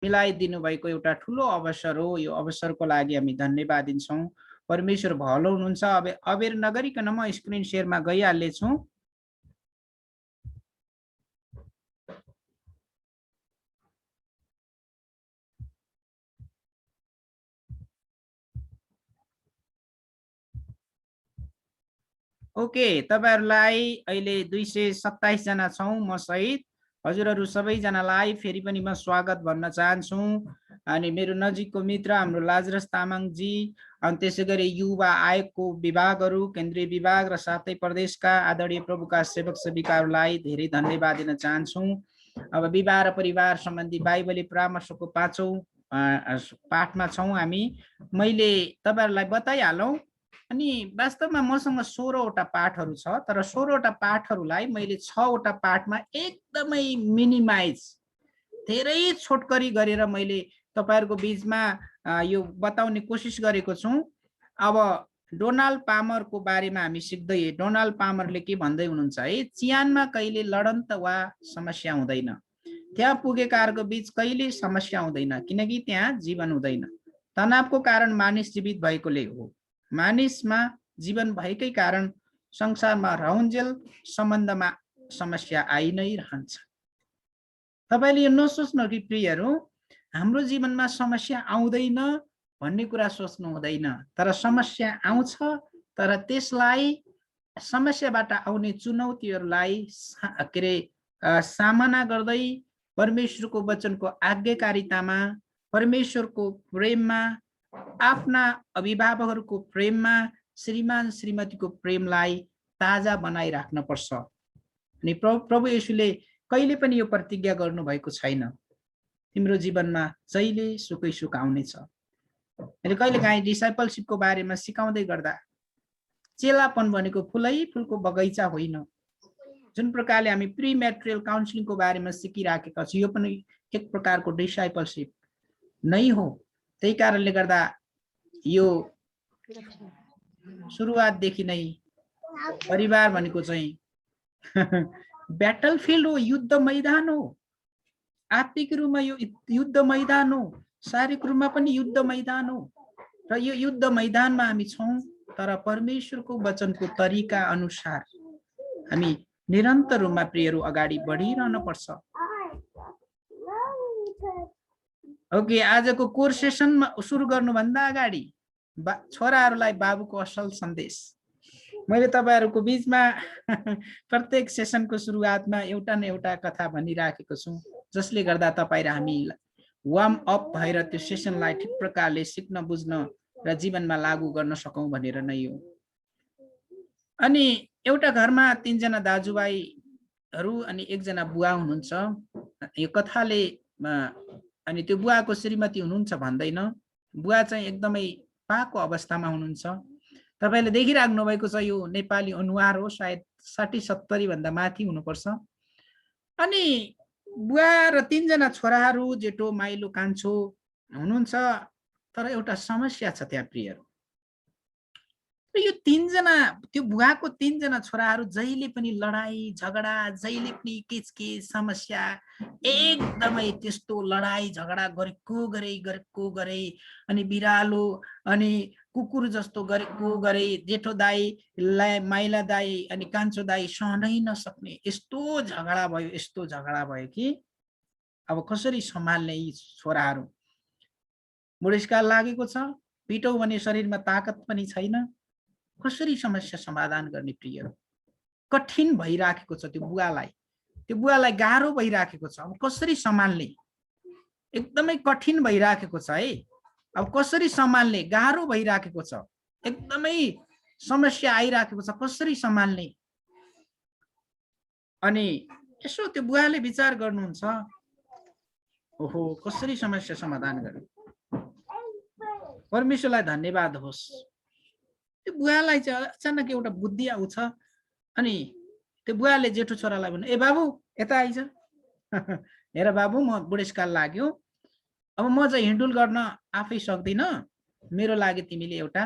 मिलाइदिनु भएको एउटा ठुलो अवसर हो। यो अवसरको लागि हामी धन्यवाद दिन्छौँ। परमेश्वर भलो हुनुहुन्छ। अब अबेर नगरिकन म स्क्रिन शेयरमा गइहाल्नेछु। ओके, तपाईहरुलाई अहिले 227 जना छौं म सहित। हजुरहरु सबैजनालाई फेरि पनि म स्वागत भन्न चाहन्छु। अनि मेरो नजिकको मित्र हाम्रो लाजरस तामाङ जी, अनि त्यसैगरी युवा आयोगको विभागहरु, केन्द्रीय विभाग र साथै प्रदेशका आदरणीय प्रभुका सेवक सेविकाहरूलाई धेरै धन्यवाद दिन चाहन्छु। अब विवाह र परिवार सम्बन्धी बाइबली परामर्शको 5औं पाठमा छौं हामी। मैले तपाईहरुलाई बताइहालौं। अनि वास्तवमा मसँग 16 वटा पाठहरु छ, तर 16 वटा पाठहरुलाई मैले 6 वटा पाठमा एकदमै मिनिमाइज, धेरै छोटकरी गरेर मैले तपाईहरुको बीचमा यो बताउने कोसिस गरेको छु। अब डोनाल्ड पामरको बारेमा हामी सिक्दै, डोनाल्ड पामरले के भन्दै हुनुहुन्छ है, चियानमा कहिले लडन्त वा समस्या हुँदैन, त्यहाँ पुगेकाहरूको बीच कहिले समस्या हुँदैन, किनकि त्यहाँ जीवन हुँदैन। तनावको कारण मानिस जीवित भएकोले हो। मानिसमा जीवन भएकै कारण संसारमा रहउन्जेल सम्बन्धमा समस्या आइ नै रहन्छ। तपाईले यो नसोच्नु कि प्रियहरू, हाम्रो जीवनमा समस्या आउँदैन भन्ने कुरा सोच्नु हुँदैन, तर समस्या आउँछ, तर त्यसलाई समस्याबाट आउने चुनौतीहरूलाई के रे सामना गर्दै परमेश्वरको वचनको आज्ञाकारितामा, परमेश्वरको प्रेममा, आफ्ना अभिभावकहरूको प्रेममा, श्रीमान श्रीमतीको प्रेमलाई ताजा बनाइराख्न पर्छ। अनि प्रभु येशूले कहिले पनि यो प्रतिज्ञा गर्नु भएको छैन, तिम्रो जीवनमा जहिले सुकै सुख आउनेछ। अनि कहिलेकाहीँ डिसाइपलशिपको बारेमा सिकाउँदै गर्दा चेलापन भनेको फुलै फुलको बगैँचा होइन। जुन प्रकारले हामी प्री म्याट्रियल काउन्सिलिङको बारेमा सिकिराखेका छौँ, यो पनि एक प्रकारको डिसाइपलशिप नै हो। त्यही कारणले गर्दा यो सुरुवातदेखि नै परिवार भनेको चाहिँ ब्याटलफिल्ड हो, युद्ध मैदान हो। आत्मिक रूपमा यो युद्ध मैदान हो, शारीरिक रूपमा पनि युद्ध मैदान हो। र यो युद्ध मैदानमा हामी छौं, तर परमेश्वरको वचनको तरिका अनुसार हामी निरन्तर रूपमा प्रियहरू अगाडि बढिरहन पर्छ। ओके, आजको कोर सेसनमा सुरु गर्नुभन्दा अगाडि छोराहरूलाई बाबुको असल सन्देश। मैले तपाईहरुको बीचमा प्रत्येक सेसनको सुरुवातमा एउटा न एउटा कथा भनिराखेको छु, जसले गर्दा तपाई र हामी वार्म अप भएर त्यो सेसनलाई ठिक प्रकारले सिक्न बुझ्न र जीवनमा लागू गर्न सकौं भनेर नै हो। अनि एउटा घरमा 3 जना दाजुभाइहरू अनि 1 जना बुवा हुनुहुन्छ। यो कथाले अनि त्यो बुवाको श्रीमती हुनुहुन्छ भन्दैन, बुवा चाहिँ एकदमै पाको अवस्थामा हुनुहुन्छ। तपाईले देखिराख्नु भएको छ, यो नेपाली अनुहार हो, सायद 60-70 भन्दा माथि हुनुपर्छ। अनि बुवा र 3 जना छोराहरू, जेठो माइलो कान्छो हुनुहुन्छ। तर एउटा समस्या छ त्यहाँ प्रियहरू। यो 3 जना, त्यो बुवाको 3 जना छोराहरू जहिले पनि लडाई झगडा, जहिले पनि किचकिच समस्या, एकदमै त्यस्तो लडाई झगडा गरेको गरे, अनि बिरालो अनि कुकुर जस्तो गरेको गरे, जेठो दाई माइला दाई अनि कान्छो दाई सहनै नसक्ने यस्तो झगडा भयो, यस्तो झगडा भयो कि अब कसरी सम्हाल्ने यी छोराहरू। बुढेसकाल लागेको छ, पिटौ भने शरीरमा ताकत पनि छैन, कसरी समस्या समाधान गर्ने प्रियहरू। कठिन भइराखेको छ त्यो बुवालाई गाह्रो भइराखेको छ। अब कसरी सम्हाल्ने, एकदमै कठिन भइराखेको छ है। अब कसरी सम्हाल्ने, गाह्रो भइराखेको छ, एकदमै समस्या आइराखेको छ, कसरी सम्हाल्ने। अनि यसो त्यो बुवाले विचार गर्नुहुन्छ, ओहो कसरी समस्या समाधान गर्ने। परमेश्वरलाई धन्यवाद होस्, त्यो बुवालाई चाहिँ अचानक एउटा बुद्धि आउँछ। अनि त्यो बुवाले जेठो छोरालाई भन्नु, ए बाबु यता आइज, हेर बाबु म बुढेसकाल लाग्यो, अब म चाहिँ हिँडुल गर्न आफै सक्दिन, मेरो लागि तिमीले एउटा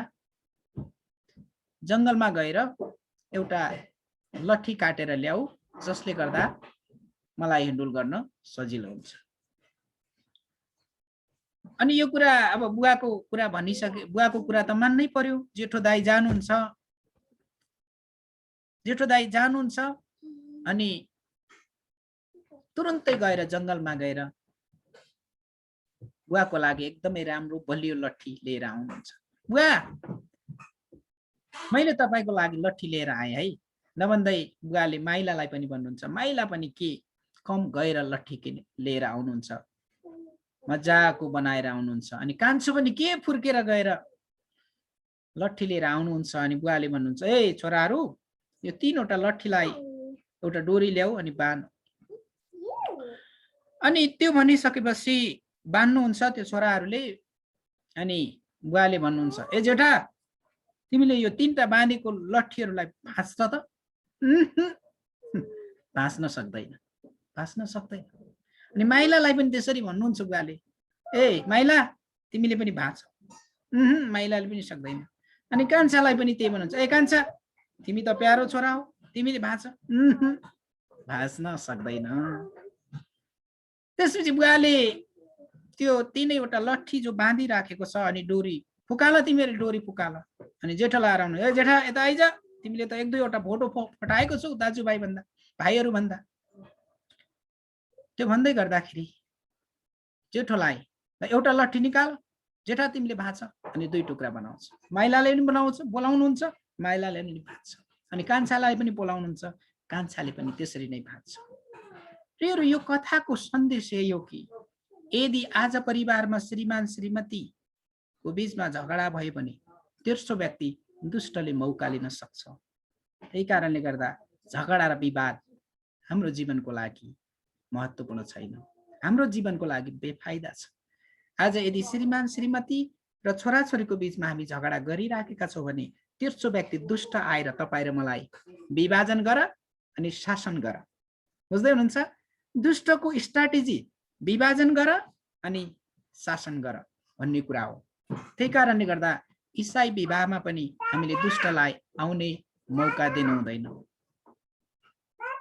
जंगलमा गएर एउटा लट्ठी काटेर ल्याऊ, जसले गर्दा मलाई हिँडुल गर्न सजिलो हुन्छ। अनि यो कुरा अब बुवाको कुरा भनिसके, बुवाको कुरा त मान्नै पर्यो। जेठो दाइ जानुहुन्छ अनि तुरुन्तै गएर जङ्गलमा गएर बुवाको लागि एकदमै राम्रो बलियो लट्ठी लिएर आउनुहुन्छ। बुवा, मैले तपाईँको लागि लट्ठी लिएर आएँ है। नभन्दै बुवाले माइलालाई पनि भन्नुहुन्छ। माइला पनि के कम गएर लट्ठी लिएर आउनुहुन्छ, मजाको बनाएर आउनुहुन्छ। अनि कान्छो पनि के फुर्केर गएर लट्ठी लिएर आउनुहुन्छ। अनि बुवाले भन्नुहुन्छ, ए छोराहरू, यो 3वटा लट्ठीलाई एउटा डोरी ल्याऊ अनि बाँध। अनि त्यो भनिसकेपछि बान्नुहुन्छ त्यो छोराहरूले। अनि बुवाले भन्नुहुन्छ, ए जेठा, तिमीले यो 3टा बाँधेको लट्ठीहरूलाई भाँच्छ त? भाँच्न सक्दैन। अनि माइलालाई पनि त्यसरी भन्नुहुन्छ बुवाले, ए माइला, तिमीले पनि भाँच। माइलाले पनि सक्दैन। अनि कान्छालाई पनि त्यही भन्नुहुन्छ, ए कान्छा, तिमी त प्यारो छोरा हो, तिमीले भाँच। भाँच्न सक्दैन। त्यसपछि बुवाले त्यो 3वटा लट्ठी जो बाँधिराखेको छ अनि डोरी फुकाल, तिमीले डोरी फुकाल। अनि जेठालाई आराउनु, ए जेठा यता आइज, तिमीले त 1-2वटा फोटो फटाएको छौ दाजुभाइ भन्दा, भाइहरू भन्दा। त्यो भन्दै गर्दाखेरि जेठोलाई एउटा लट्ठी निकाल, जेठा तिमीले भाँच। अनि 2 टुक्रा बनाउँछ। माइलाले पनि बोलाउनुहुन्छ, माइलाले पनि भाँच्छ। अनि कान्छालाई पनि बोलाउनुहुन्छ, कान्छाले पनि त्यसरी नै भाँच्छ। प्रियहरू, यो कथाको सन्देश यही हो कि यदि आज परिवारमा श्रीमान श्रीमतीको बीचमा झगडा भयो भने तेस्रो व्यक्ति दुष्टले मौका लिन सक्छ। त्यही कारणले गर्दा झगडा र विवाद हाम्रो जीवनको लागि महत्त्वपूर्ण छैन, हाम्रो जीवनको लागि बेफाइदा छ। आज यदि श्रीमान श्रीमती र छोराछोरीको बीचमा हामी झगडा गरिराखेका छौँ भने तेस्रो व्यक्ति दुष्ट आएर तपाईँ र मलाई विभाजन गर अनि शासन गर। बुझ्दै हुनुहुन्छ? दुष्टको स्ट्राटेजी विभाजन गर अनि शासन गर भन्ने कुरा हो। त्यही कारणले गर्दा इसाई विवाहमा पनि हामीले दुष्टलाई आउने मौका दिनु हुँदैन।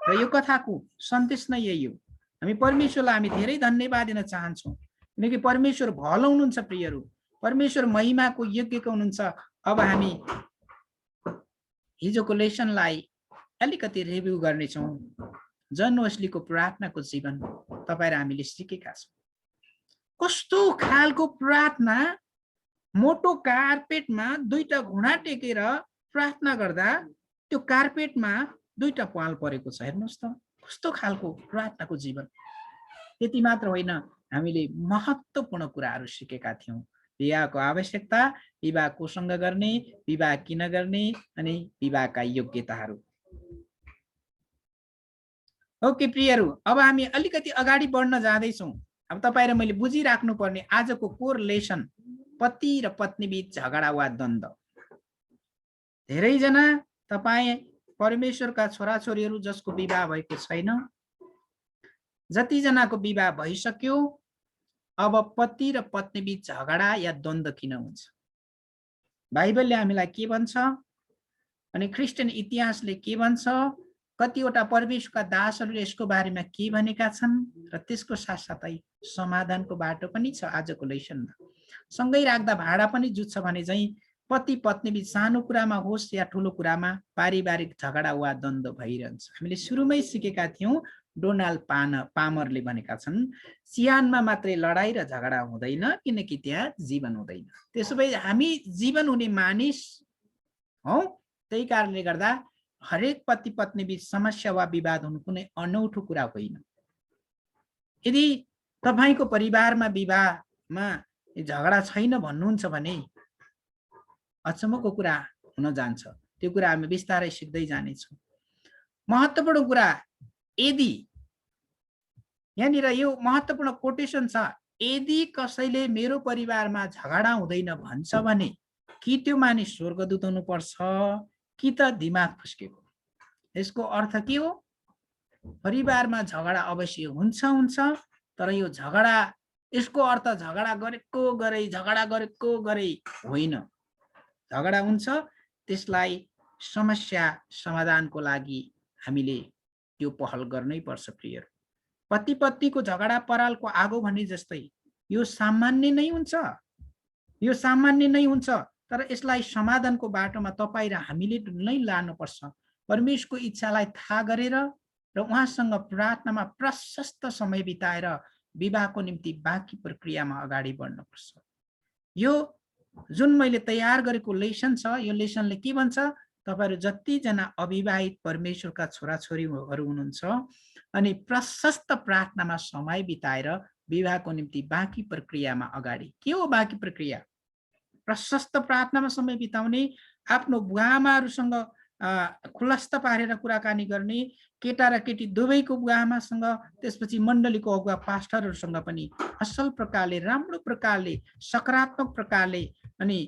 र यो कथाको सन्देश नै यही हो। हामी परमेश्वरलाई हामी धेरै धन्यवाद दिन चाहन्छौँ, किनकि परमेश्वर भलो हुनुहुन्छ। प्रियहरू, परमेश्वर महिमाको योग्यको हुनुहुन्छ। अब हामी हिजोको लेसनलाई अलिकति रिभ्यू गर्नेछौँ। जन वेस्लीको प्रार्थनाको जीवन तपाईँ र हामीले सिकेका छौँ। कस्तो खालको प्रार्थना! मोटो कार्पेटमा 2टा घुँडा टेकेर प्रार्थना गर्दा त्यो कार्पेटमा 2टा पाल परेको छ। हेर्नुहोस् त, कस्तो खालको प्रार्थनाको जीवन! त्यति मात्र होइन, हामीले महत्त्वपूर्ण कुराहरू सिकेका थियौँ। विवाहको आवश्यकता, विवाह कोसँग गर्ने, विवाह किन गर्ने अनि विवाहका योग्यताहरू। ओके प्रियहरू, अब हामी अलिकति अगाडि बढ्न जाँदैछौँ। अब तपाईँ र मैले बुझिराख्नु पर्ने आजको कोर लेसन पति र पत्नी बीच झगडा वा द्वन्द्व। धेरैजना तपाईँ परमेश्वरका छोराछोरीहरू जसको विवाह भएको छैन, जतिजनाको विवाह भइसक्यो, अब पति र पत्नी बीच झगडा या द्वन्द्व किन हुन्छ? बाइबलले हामीलाई के भन्छ अनि क्रिस्चियन इतिहासले के भन्छ, कतिवटा परमेश्वरका दासहरूले यसको बारेमा के भनेका छन् र त्यसको साथसाथै समाधानको बाटो पनि छ आजको लेसनमा। सँगै राख्दा भाडा पनि जुत्छ भने चाहिँ पति पत्नी बीच सानो कुरामा होस् या ठुलो कुरामा पारिवारिक झगडा वा द्वन्द्व भइरहन्छ। हामीले सुरुमै सिकेका थियौँ, डोनाल्ड पामरले भनेका छन्, सियानमा मात्रै लडाई र झगडा हुँदैन, किनकि त्यहाँ जीवन हुँदैन। त्यसो भए हामी जीवन हुने मानिस हौ। त्यही कारणले गर्दा हरेक पति पत्नी बीच समस्या वा विवाद हुनु कुनै अनौठो कुरा होइन। यदि तपाईको परिवारमा विवाहमा झगडा छैन भन्नुहुन्छ भने अचम्मको कुरा हुन जान्छ। त्यो कुरा हामी बिस्तारै सिक्दै जानेछौँ। महत्त्वपूर्ण कुरा, यदि यहाँनिर यो महत्त्वपूर्ण कोटेसन छ, यदि कसैले मेरो परिवारमा झगडा हुँदैन भन्छ भने कि त्यो मानिस स्वर्गदूत हुनुपर्छ कि त दिमाग फुस्केको। यसको अर्थ के हो? परिवारमा झगडा अवश्य हुन्छ, तर यो झगडा, यसको अर्थ झगडा गरेको गरे होइन। झगडा हुन्छ, त्यसलाई समस्या समाधानको लागि हामीले त्यो पहल गर्नै पर्छ। प्रियहरू, पति पत्नीको झगडा परालको आगो भने जस्तै यो सामान्य नै हुन्छ, यो सामान्य नै हुन्छ। तर यसलाई समाधानको बाटोमा तपाईँ र हामीले नै लानुपर्छ। परमेश्वरको इच्छालाई थाहा गरेर र उहाँसँग प्रार्थनामा प्रशस्त समय बिताएर विवाहको निम्ति बाँकी प्रक्रियामा अगाडि बढ्नुपर्छ। यो जुन मैले तयार गरेको लेसन छ, यो लेसनले के भन्छ, तपाईहरु जतिजना अविवाहित परमेश्वरका छोराछोरीहरू हुनुहुन्छ अनि प्रशस्त प्रार्थनामा समय बिताएर विवाहको निम्ति बाँकी प्रक्रियामा अगाडि, के हो बाँकी प्रक्रिया? प्रशस्त प्रार्थनामा समय बिताउने, आफ्नो बुवाआमाहरूसँग खुलस्त पारेर कुराकानी गर्ने, केटा र केटी दुवैको बुवाआमासँग, त्यसपछि मण्डलीको अगुवा पास्टरहरूसँग पनि असल प्रकारले, राम्रो प्रकारले, सकारात्मक प्रकारले अनि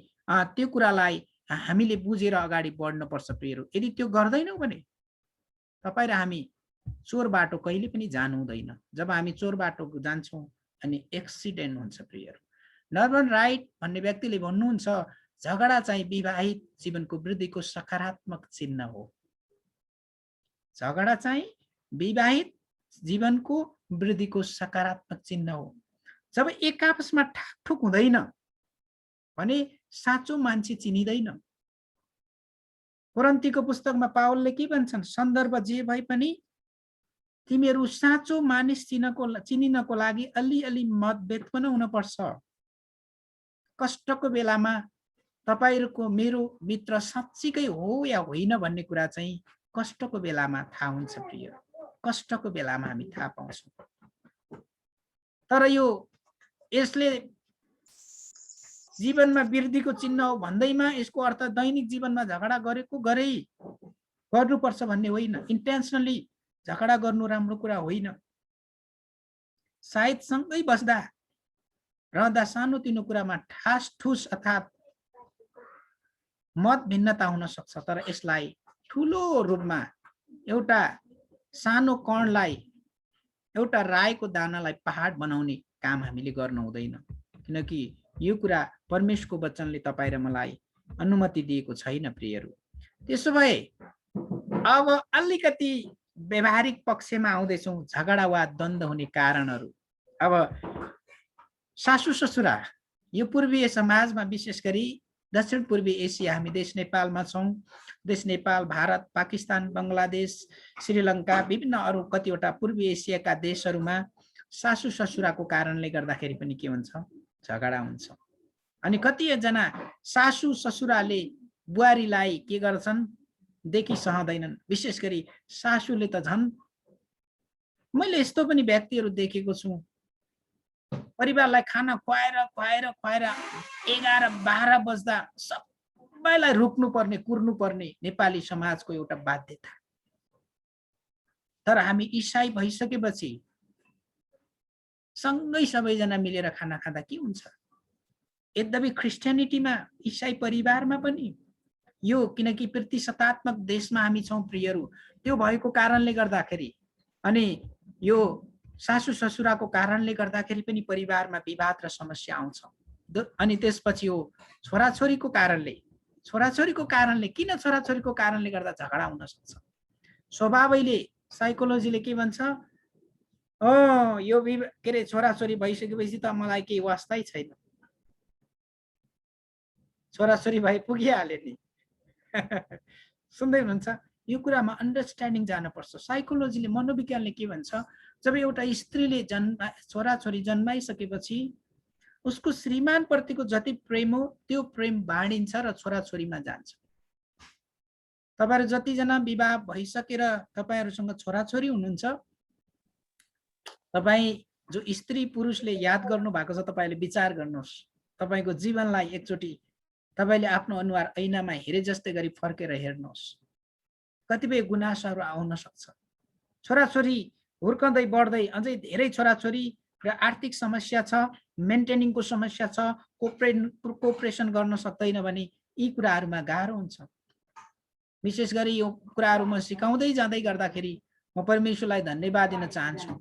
त्यो कुरालाई हामीले बुझेर अगाडि बढ्नुपर्छ प्रियहरू। यदि त्यो गर्दैनौँ भने तपाईँ र हामी चोर बाटो कहिले पनि जानु हुँदैन। जब हामी चोर बाटो जान्छौँ अनि एक्सिडेन्ट हुन्छ प्रियहरू। नर्मन राइट भन्ने व्यक्तिले भन्नुहुन्छ, झगडा चाहिँ विवाहित जीवनको वृद्धिको सकारात्मक चिन्ह हो। झगडा चाहिँ विवाहित जीवनको वृद्धिको सकारात्मक चिन्ह हो। जब एक आपसमा ठाकठुक हुँदैन भने साँचो मान्छे चिनिँदैन। कोरिन्थीको पुस्तकमा पावलले के भन्छन्, सन्दर्भ जे भए पनि तिमीहरू साँचो मानिस चिनिनको लागि अलिअलि मतभेद पनि हुनुपर्छ। कष्टको बेलामा तपाईहरुको मेरो मित्र साँच्चीकै हो या होइन भन्ने कुरा चाहिँ कष्टको बेलामा थाहा हुन्छ प्रिय। कष्टको बेलामा हामी थाहा पाउँछौँ। तर यसले जीवनमा वृद्धिको चिन्ह हो भन्दैमा यसको अर्थ दैनिक जीवनमा झगडा गर्नुपर्छ भन्ने होइन। इन्टेन्सनली झगडा गर्नु राम्रो कुरा होइन। सायद सँगै बस्दा रहँदा सानोतिनो कुरामा ठास ठुस अर्थात् मत भिन्नता हुन सक्छ, तर यसलाई ठुलो रूपमा एउटा सानो कणलाई, एउटा राईको दानालाई पहाड बनाउने काम हामीले गर्न हुँदैन। किनकि यो कुरा परमेश्वरको वचनले तपाईँ र मलाई अनुमति दिएको छैन प्रियहरू। त्यसो भए अब अलिकति व्यवहारिक पक्षमा आउँदैछौँ, झगडा वा द्वन्द्व हुने कारणहरू। अब सासू ससुरा, यो पूर्वीय समाजमा विशेष गरी दक्षिण पूर्वी एसिया, हामी देश नेपालमा छौँ। देश नेपाल, भारत, पाकिस्तान, बङ्गलादेश, श्रीलङ्का, विभिन्न अरू कतिवटा पूर्वी एसियाका देशहरूमा सासू ससुराको कारणले गर्दाखेरि पनि के हुन्छ, झगडा हुन्छ। अनि कतिजना सासू ससुराले बुहारीलाई के गर्छन्, देखि सहँदैनन्। विशेष गरी सासूले त झन्, मैले यस्तो पनि व्यक्तिहरू देखेको छु, परिवारलाई खाना खुवाएर 11-12 बज्दा सबैलाई रोक्नु पर्ने, कुर्नु पर्ने नेपाली समाजको एउटा बाध्यता। तर हामी इसाई भइसकेपछि सँगै सबैजना मिलेर खाना खाँदा के हुन्छ? यद्यपि क्रिस्चियनिटीमा, इसाई परिवारमा पनि यो, किनकि प्रतिशतात्मक देशमा हामी छौँ प्रियहरू, त्यो भएको कारणले गर्दाखेरि अनि यो सासू ससुराको कारणले गर्दाखेरि पनि परिवारमा विवाद र समस्या आउँछ। अनि त्यसपछि हो छोराछोरीको कारणले किन छोराछोरीको कारणले गर्दा झगडा हुन सक्छ? स्वभावैले, साइकोलोजीले के भन्छ, यो के अरे छोराछोरी भइसकेपछि त मलाई केही वास्तै छैन, छोराछोरी भए पुगिहाले नि। सुन्दै हुनुहुन्छ? यो कुरामा अन्डरस्ट्यान्डिङ जानुपर्छ। साइकोलोजीले, मनोविज्ञानले के भन्छ, जब एउटा स्त्रीले छोराछोरी जन्माइसकेपछि उसको श्रीमान प्रतिको जति प्रेम हो त्यो प्रेम बाँडिन्छ र छोराछोरीमा जान्छ। तपाईहरु जतिजना विवाह भइसकेर तपाईहरुसँग छोराछोरी हुनुहुन्छ, तपाईँ जो स्त्री पुरुषले याद गर्नु भएको छ, तपाईले विचार गर्नुहोस्। तपाईको जीवनलाई एकचोटि तपाईले आफ्नो अनुहार ऐनामा हेरे जस्तै गरी फर्केर हेर्नुहोस्। कतिपय गुनासाहरू आउन सक्छ। छोराछोरी हुर्कँदै बढ्दै अझै धेरै छोराछोरी र आर्थिक समस्या छ, मेन्टेनिङको समस्या छ, कोअपरेसन गर्न सक्दैन भने यी कुराहरूमा गाह्रो हुन्छ। विशेष गरी यो कुराहरू म सिकाउँदै जाँदै गर्दाखेरि म परमेश्वरलाई धन्यवाद दिन चाहन्छु।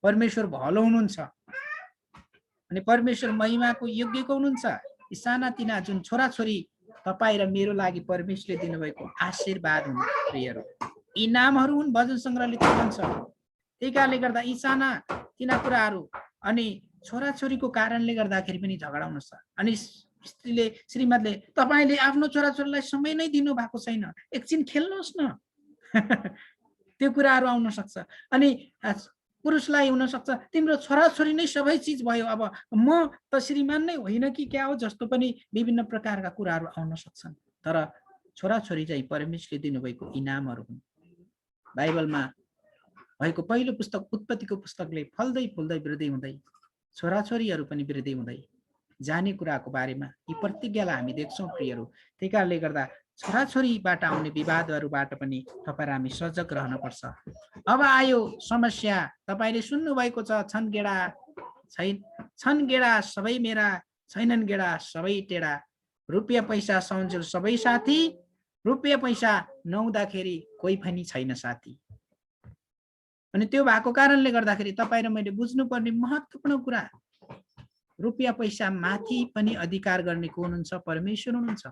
परमेश्वर भलो हुनुहुन्छ अनि परमेश्वर महिमाको योग्यको हुनुहुन्छ। यी सानातिना जुन छोराछोरी तपाईँ र मेरो लागि परमेश्वरले दिनुभएको आशीर्वाद हुन् प्रियहरू, इनामहरू हुन्। भजन सङ्ग्रहले त्यो भन्छ। त्यही कारणले गर्दा यी साना तिना कुराहरू अनि छोराछोरीको कारणले गर्दाखेरि पनि झगडा हुन सक्छ। अनि स्त्रीले श्रीमतीले तपाईले आफ्नो छोराछोरीलाई समय नै दिनु भएको छैन, एकछिन खेल्नुहोस् न त्यो कुराहरू आउन सक्छ। अनि पुरुषलाई हुन सक्छ तिम्रो छोराछोरी नै सबै चिज भयो, अब म त श्रीमान नै होइन कि क्या हो जस्तो पनि विभिन्न प्रकारका कुराहरू आउन सक्छन्। तर छोराछोरी चाहिँ परमेश्वरले दिनुभएको इनामहरू हुन्। बाइबलमा भएको पहिलो पुस्तक उत्पत्तिको पुस्तकले फल्दै फुल्दै वृद्धि हुँदै छोराछोरीहरू पनि वृद्धि हुँदै जाने कुराको बारेमा यी प्रतिज्ञालाई हामी देख्छौँ प्रियहरू। त्यही कारणले गर्दा छोराछोरीबाट आउने विवादहरूबाट पनि तपाईँ हामी सजग रहनुपर्छ। अब आयो समस्या, तपाईँले सुन्नुभएको छ, छन् गेडा सबै मेरा, छैनन् गेडा सबै टेढा, रुपियाँ पैसा सन्जेल सबै साथी, रुपियाँ पैसा नहुँदाखेरि कोही पनि छैन साथी। अनि त्यो भएको कारणले गर्दाखेरि तपाईँ र मैले बुझ्नुपर्ने महत्त्वपूर्ण कुरा, रुपियाँ पैसा माथि पनि अधिकार गर्ने को हुनुहुन्छ? परमेश्वर हुनुहुन्छ।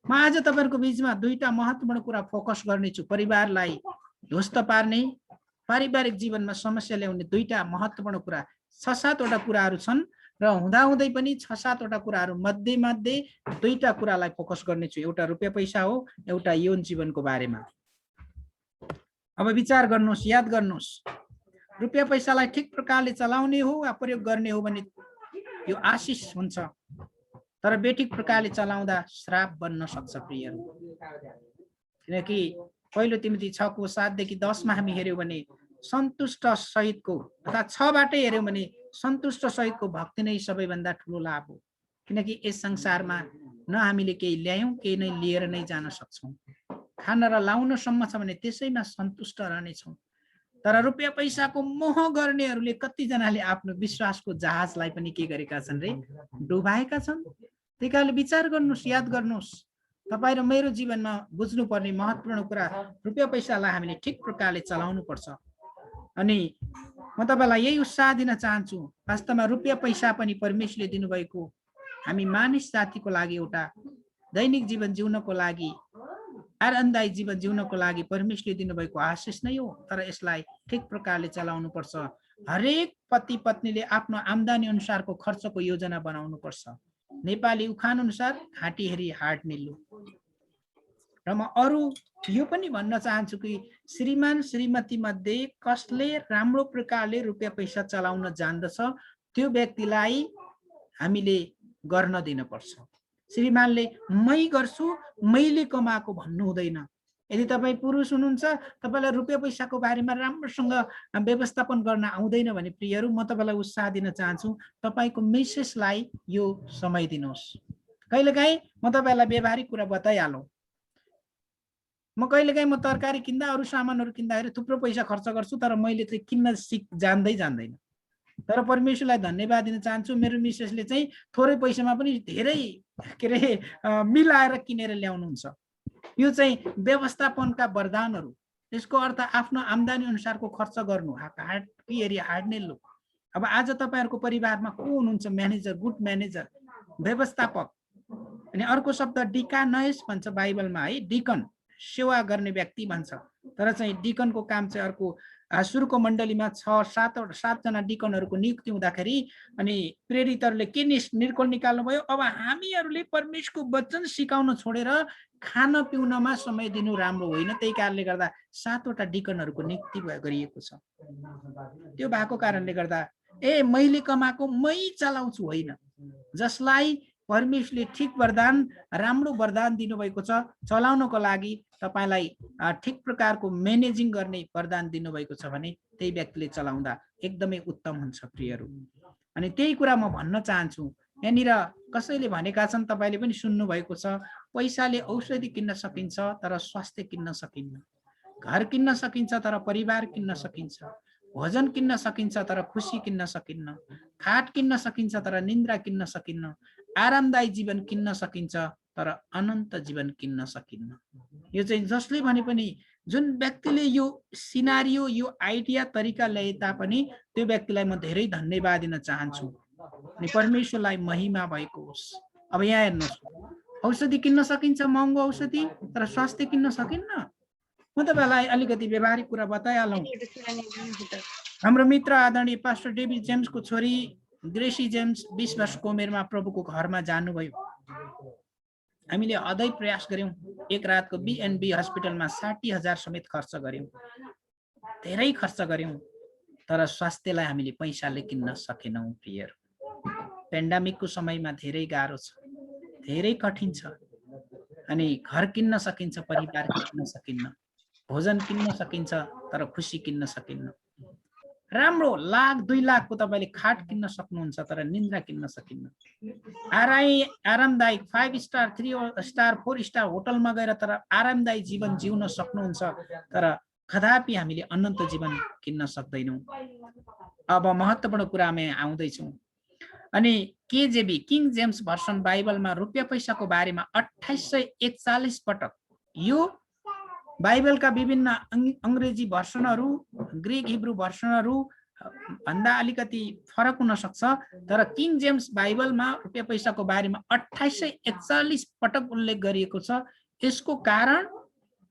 म आज तपाईहरुको बीचमा दुईटा महत्त्वपूर्ण कुरा फोकस गर्नेछु। परिवारलाई ध्वस्त पार्ने, पारिवारिक जीवनमा समस्या ल्याउने दुईटा महत्त्वपूर्ण कुरा, 6-7 वटा कुराहरू छन् र हुँदाहुँदै पनि 6-7 वटा कुराहरू मध्ये दुईटा कुरालाई फोकस गर्नेछु। एउटा रुपियाँ पैसा हो, एउटा यौन जीवनको बारेमा। अब विचार गर्नुहोस्, याद गर्नुहोस्, रुपियाँ पैसालाई ठिक प्रकारले चलाउने हो वा प्रयोग गर्ने हो भने यो आशिष हुन्छ, तर बेठिक प्रकारले चलाउँदा श्राप बन्न सक्छ प्रियहरू। किनकि पहिलो तिमोथी 6:7-10 मा हामी हेर्यौं भने सन्तुष्ट सहितको अर्थात् 6 बाटै हेर्यौं भने सन्तुष्ट सहितको भक्ति नै सबैभन्दा ठुलो लाभ हो। किनकि यस संसारमा न हामीले केही ल्यायौं, केही नै लिएर नै जान सक्छौं। खान र लाउन सम्म छ भने त्यसैमा सन्तुष्ट रहनेछौं। तर रुपियाँ पैसाको मोह गर्नेहरूले कतिजनाले आफ्नो विश्वासको जहाजलाई पनि के गरेका छन् रे? डुबाएका छन्। त्यही कारणले विचार गर्नुहोस्, याद गर्नुहोस्, तपाईँ र मेरो जीवनमा बुझ्नुपर्ने महत्त्वपूर्ण कुरा, रुपियाँ पैसालाई हामीले ठिक प्रकारले चलाउनु पर्छ। अनि म तपाईलाई यही उत्साह दिन चाहन्छु, वास्तवमा रुपियाँ पैसा पनि परमेश्वरले दिनुभएको हामी मानिस जातिको लागि एउटा दैनिक जीवन जिउनको लागि, आरामदायी जीवन जिउनको लागि परमेश्वरले दिनुभएको आशिष नै हो। तर यसलाई ठिक प्रकारले चलाउनु पर्छ। हरेक पति पत्नीले आफ्नो आम्दानी अनुसारको खर्चको योजना बनाउनु पर्छ। नेपाली उखान अनुसार घाँटी हेरी हाड निल्नु। र म अरू यो पनि भन्न चाहन्छु कि श्रीमान श्रीमती मध्ये कसले राम्रो प्रकारले रुपियाँ पैसा चलाउन जान्दछ त्यो व्यक्तिलाई हामीले गर्न दिनुपर्छ। श्रीमानले मै गर्छु, मैले कमाएको भन्नु हुँदैन। यदि तपाईँ पुरुष हुनुहुन्छ, तपाईलाई रुपियाँ पैसाको बारेमा राम्रोसँग व्यवस्थापन गर्न आउँदैन भने प्रियहरू, म तपाईलाई उत्साह दिन चाहन्छु, तपाईको मिसेसलाई यो समय दिनुहोस्। कहिलेकाहीँ म तपाईलाई व्यवहारिक कुरा बताइहालौँ, म कहिलेकाहीँ म तरकारी किन्दा, अरू सामानहरू किन्दाखेरि थुप्रो पैसा खर्च गर्छु, तर मैले चाहिँ किन्न जान्दैन। तर परमेश्वरलाई धन्यवाद दिन चाहन्छु, मेरो मिसेसले चाहिँ थोरै पैसामा पनि धेरै मिलाएर किनेर ल्याउनुहुन्छ। यो चाहिँ व्यवस्थापनका वरदानहरू। यसको अर्थ आफ्नो आम्दानी अनुसारको खर्च गर्नु, हाड्ने लो। अब आज तपाईहरुको परिवारमा को हुनुहुन्छ? म्यानेजर, गुड म्यानेजर, व्यवस्थापक। अनि अर्को शब्द डिकानयस भन्छ बाइबलमा, है, डिकन, सेवा गर्ने व्यक्ति भन्छ। तर चाहिँ डिकनको काम चाहिँ अर्को। सुरुको मण्डलीमा 6-7 जना डिकनहरूको नियुक्ति हुँदाखेरि अनि प्रेरितहरूले के निर्कल निकाल्नुभयो? अब हामीहरूले परमेश्वरको वचन सिकाउन छोडेर खान पिउनमा समय दिनु राम्रो होइन। त्यही कारणले गर्दा 7 वटा डिकनहरूको नियुक्ति गरिएको छ। त्यो भएको कारणले गर्दा मैले कमाएको मै चलाउँछु होइन, जसलाई परमेश्वरले ठिक वरदान, राम्रो वरदान दिनुभएको छ चलाउनको लागि, तपाईलाई ठिक प्रकारको म्यानेजिङ गर्ने वरदान दिनुभएको छ भने त्यही व्यक्तिले चलाउँदा एकदमै उत्तम हुन्छ प्रियहरू। अनि त्यही कुरा म भन्न चाहन्छु। यहाँनिर कसैले भनेका छन्, तपाईले पनि सुन्नु भएको छ, पैसाले औषधि किन्न सकिन्छ तर स्वास्थ्य किन्न सकिन्न, घर किन्न सकिन्छ तर परिवार किन्न सकिन्छ, भोजन किन्न सकिन्छ तर खुसी किन्न सकिन्न, खाट किन्न सकिन्छ तर निन्द्रा किन्न सकिन्न, आरामदायी जीवन किन्न सकिन्छ तर अनन्त जीवन किन्न सकिन्न। यो चाहिँ जसले भने पनि, जुन व्यक्तिले यो सिनारियो, यो आइडिया, तरिका ल्याए तापनि त्यो व्यक्तिलाई म धेरै धन्यवाद दिन चाहन्छु। अनि परमेश्वरलाई महिमा भएको होस्। अब यहाँ हेर्नुहोस्, औषधि किन्न सकिन्छ, महँगो औषधि, तर स्वास्थ्य किन्न सकिन्न। म तपाईलाई अलिकति व्यवहारिक कुरा बताइहालौँ। हाम्रो मित्र आदरणीय पास्टर डेभिड जेम्सको छोरी ग्रेसी जेम्स 20 वर्षको उमेरमा प्रभुको घरमा जानुभयो। हामीले अझै प्रयास गर्यौं। एक रातको B&B हस्पिटलमा 60,000 समेत खर्च गर्यौं। धेरै खर्च गर्यौं, तर स्वास्थ्यलाई हामीले पैसाले किन्न सकेनौं। प्रियहरू, पेन्डेमिकको समयमा धेरै गाह्रो छ, धेरै कठिन छ। अनि घर किन्न सकिन्छ, परिवार किन्न सकिन्न, भोजन किन्न सकिन्छ, तर खुसी किन्न सकिन्न। राम्रो लाख 2 लाखको तपाईले खाट किन्न सक्नुहुन्छ, तर निन्द्रा किन्न सकिन्न। आरामदायक 5 स्टार 3 स्टार 4 स्टार होटलमा गएर तर आरामदायी जीवन जिउन सक्नुहुन्छ, तर कदापि हामीले अनन्त जीवन किन्न सक्दैनौं। अब महत्त्वपूर्ण कुरामा आउँदैछौँ। अनि KJV किङ जेम्स भर्सन बाइबलमा रुपियाँ पैसाको बारेमा 2841 पटक, यो बाइबलका विभिन्न अंग्रेजी भर्सनहरू, ग्रीक हिब्रू भर्सनहरू भन्दा अलिकति फरक हुन सक्छ, तर किङ जेम्स बाइबलमा रुपियाँ पैसाको बारेमा 2841 पटक उल्लेख गरिएको छ। यसको कारण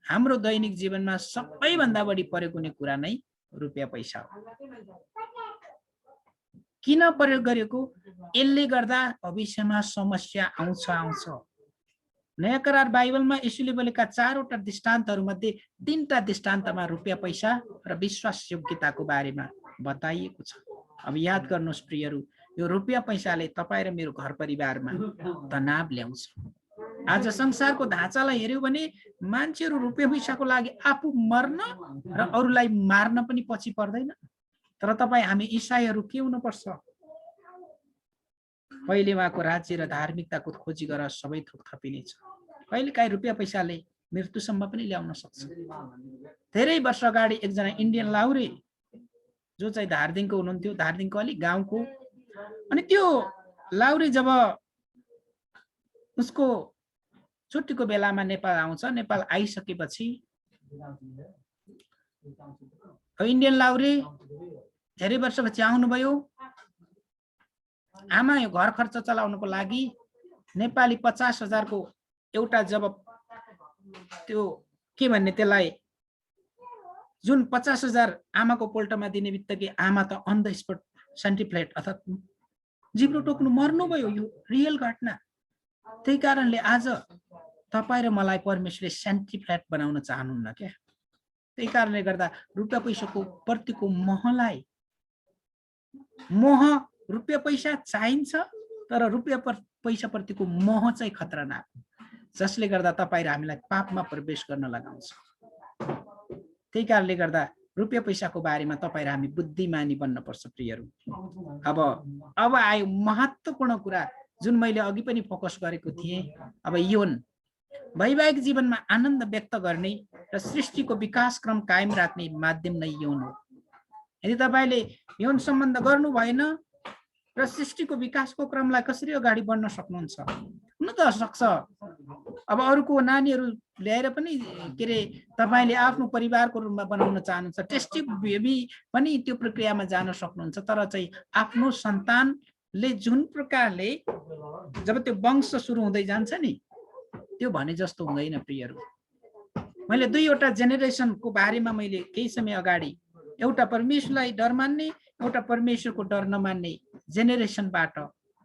हाम्रो दैनिक जीवनमा सबैभन्दा बढी प्रयोग हुने कुरा नै रुपियाँ पैसा हो। किन प्रयोग गरेको? यसले गर्दा भविष्यमा समस्या आउँछ। नयाँ करार बाइबलमा यसुले बोलेका 4वटा दृष्टान्तहरूमध्ये 3टा दृष्टान्तमा रुपियाँ पैसा र विश्वास योग्यताको बारेमा बताइएको छ। अब याद गर्नुहोस् प्रियहरू, यो रुपियाँ पैसाले तपाईँ र मेरो घर परिवारमा तनाव ल्याउँछ। आज संसारको ढाँचालाई हेर्यो भने मान्छेहरू रुपियाँ पैसाको लागि आफू मर्न र अरूलाई मार्न पनि पछि पर्दैन। तर तपाईँ हामी ईसाईहरू के हुनुपर्छ? पहिले उहाँको राज्य र धार्मिकताको खोजी गरेर सबै थोक थपिनेछ। कहिलेकाहीँ रुपियाँ पैसाले मृत्युसम्म पनि ल्याउन सक्छ। धेरै वर्ष अगाडि एकजना इन्डियन लाउरे जो चाहिँ धारदिङको हुनुहुन्थ्यो, धारदिङको अलिक गाउँको, अनि त्यो लाउरे जब उसको छुट्टीको बेलामा नेपाल आउँछ, नेपाल आइसकेपछि इन्डियन लाउरे धेरै वर्षपछि आउनुभयो। आमा यो घर खर्च चलाउनको लागि नेपाली 50,000 को एउटा, जब त्यो के भन्ने त्यसलाई, जुन 50,000 आमाको पोल्टमा दिने बित्तिकै आमा त अन द स्पट सेन्टिफ्लेट अर्थात् जिब्रो टोक्नु मर्नुभयो। यो रियल घटना। त्यही कारणले आज तपाईँ र मलाई परमेश्वरले सेन्टिफ्लेट बनाउन चाहनुहुन्न क्या। त्यही कारणले गर्दा रुपियाँ पैसाको प्रतिको मोहलाई, रुपियाँ पैसा चाहिन्छ, तर रुपियाँ पैसा प्रतिको मोह चाहिँ खतरनाक, जसले गर्दा तपाईँ र हामीलाई पापमा प्रवेश गर्न लगाउँछ। त्यही कारणले गर्दा रुपियाँ पैसाको बारेमा तपाईँ र हामी बुद्धिमानी बन्नुपर्छ प्रियहरू। अब आयो महत्त्वपूर्ण कुरा, जुन मैले अघि पनि फोकस गरेको थिएँ। अब यौन वैवाहिक जीवनमा आनन्द व्यक्त गर्ने र सृष्टिको विकास क्रम कायम राख्ने माध्यम नै यौन हो। यदि तपाईँले यौन सम्बन्ध गर्नु भएन र सृष्टिको विकासको क्रमलाई कसरी अगाडि बढ्न सक्नुहुन्छ? हुन त सक्छ। अब अरूको नानीहरू ल्याएर पनि के अरे तपाईँले आफ्नो परिवारको रूपमा बनाउन चाहनुहुन्छ, टेस्टी बेबी पनि त्यो प्रक्रियामा जान सक्नुहुन्छ, तर चाहिँ आफ्नो सन्तानले जुन प्रकारले जब त्यो वंश सुरु हुँदै जान्छ नि, त्यो भने जस्तो हुँदैन प्रियहरू। मैले 2वटा जेनेरेसनको बारेमा मैले केही समय अगाडि, एउटा परमेश्वरलाई डर मान्ने, एउटा परमेश्वरको डर नमान्ने जेनेरेसनबाट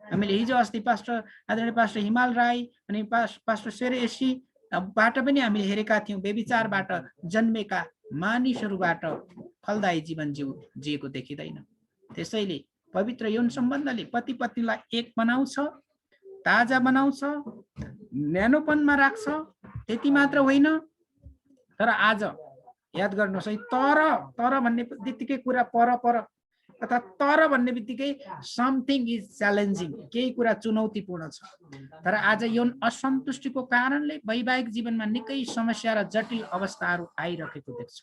हामीले हिजो अस्ति आदरणीय पास्टर हिमाल राई अनि पास्टर शेर एसी बाट पनि हामीले हेरेका थियौँ। व्यभिचारबाट जन्मेका मानिसहरूबाट फलदायी जीवन जिएको देखिँदैन। त्यसैले पवित्र यौन सम्बन्धले पति पत्नीलाई एक बनाउँछ, ताजा बनाउँछ, न्यानोपनमा राख्छ। त्यति मात्र होइन, तर आज याद गर्नुहोस् है, तर भन्ने बित्तिकै कुरा पर अर्थात् तर भन्ने बित्तिकै समथिङ इज च्यालेन्जिङ, केही कुरा चुनौतीपूर्ण छ। तर आज यौन असन्तुष्टिको कारणले वैवाहिक जीवनमा निकै समस्या र जटिल अवस्थाहरू आइरहेको देख्छु।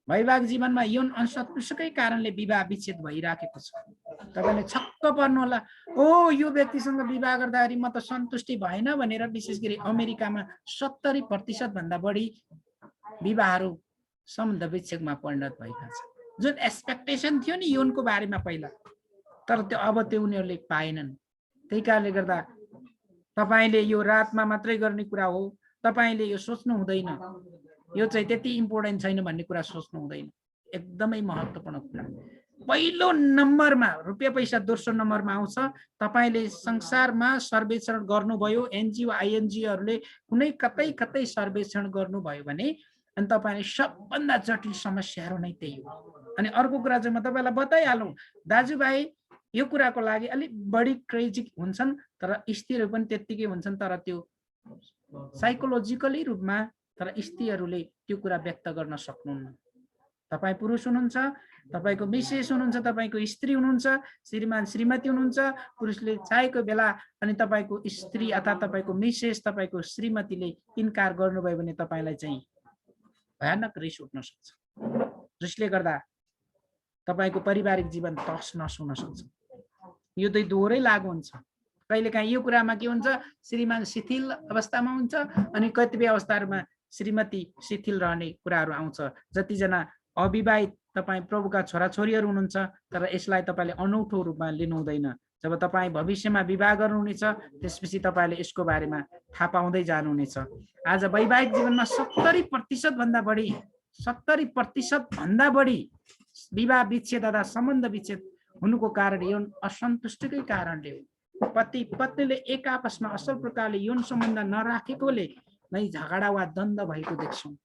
वैवाहिक जीवनमा यौन असन्तुष्टिकै कारणले विवाह विच्छेद भइराखेको छ। तपाईले छक्क पर्नु होला, ओ यो व्यक्तिसँग विवाह गर्दाखेरि म त सन्तुष्टि भएन भनेर विशेष गरी अमेरिकामा 70% भन्दा बढी विवाहहरू सम्बन्ध विच्छेदमा परिणत भएका छन्। जुन एक्सपेक्टेसन थियो नि यौनको बारेमा पहिला, तर त्यो अब त्यो उनीहरूले पाएनन्। त्यही कारणले गर्दा तपाईले यो रातमा मात्रै गर्ने कुरा हो, तपाईले यो सोच्नु हुँदैन, यो चाहिँ त्यति इम्पोर्टेन्ट छैन भन्ने कुरा सोच्नु हुँदैन। एकदमै महत्त्वपूर्ण कुरा। पहिलो नम्बरमा रुपियाँ पैसा दोस्रो नम्बरमा आउँछ। तपाईले संसारमा सर्वेक्षण गर्नुभयो, एनजिओ आइएनजिओहरूले कुनै कतै कतै सर्वेक्षण गर्नुभयो भने अनि तपाईले सबभन्दा जटिल समस्याहरू नै त्यही हो। अनि अर्को कुरा चाहिँ म तपाईलाई बताइहालौँ दाजुभाइ, यो कुराको लागि अलिक बढी क्रेजी हुन्छन् तर स्त्रीहरू पनि त्यत्तिकै हुन्छन्, तर त्यो साइकोलोजिकली रूपमा तर स्त्रीहरूले त्यो कुरा व्यक्त गर्न सक्नुहुन्न। तपाई पुरुष हुनुहुन्छ, तपाईको मिसेस हुनुहुन्छ, तपाईको स्त्री हुनुहुन्छ, श्रीमान श्रीमती हुनुहुन्छ, पुरुषले चाहेको बेला अनि तपाईको स्त्री अथवा तपाईको मिसेस तपाईको श्रीमतीले इन्कार गर्नुभयो भने तपाईलाई चाहिँ भयानक रिस उठ्न सक्छ, जसले गर्दा तपाईको पारिवारिक जीवन तस नस हुन सक्छ। यो दुई दोहोरै लागू हुन्छ। कहिलेकाहीँ यो कुरामा के हुन्छ, श्रीमान शिथिल अवस्थामा हुन्छ अनि कतिपय अवस्थाहरूमा श्रीमती शिथिल रहने कुराहरू आउँछ। जतिजना अविवाहित तपाईँ प्रभुका छोराछोरीहरू हुनुहुन्छ तर यसलाई तपाईले अनौठो रूपमा लिनु हुँदैन। जब तपाईँ भविष्यमा विवाह गर्नुहुनेछ त्यसपछि तपाईले यसको बारेमा थाहा पाउँदै जानुहुनेछ। आज वैवाहिक जीवनमा 70% भन्दा बढी विवाह विच्छेद अथवा सम्बन्ध विच्छेद हुनुको कारण यौन असन्तुष्टिकै कारणले हो। पति पत्नीले एक आपसमा असल प्रकारले यौन सम्बन्ध नराखेकोले नै झगडा वा द्वन्द्व भएको देख्छौँ।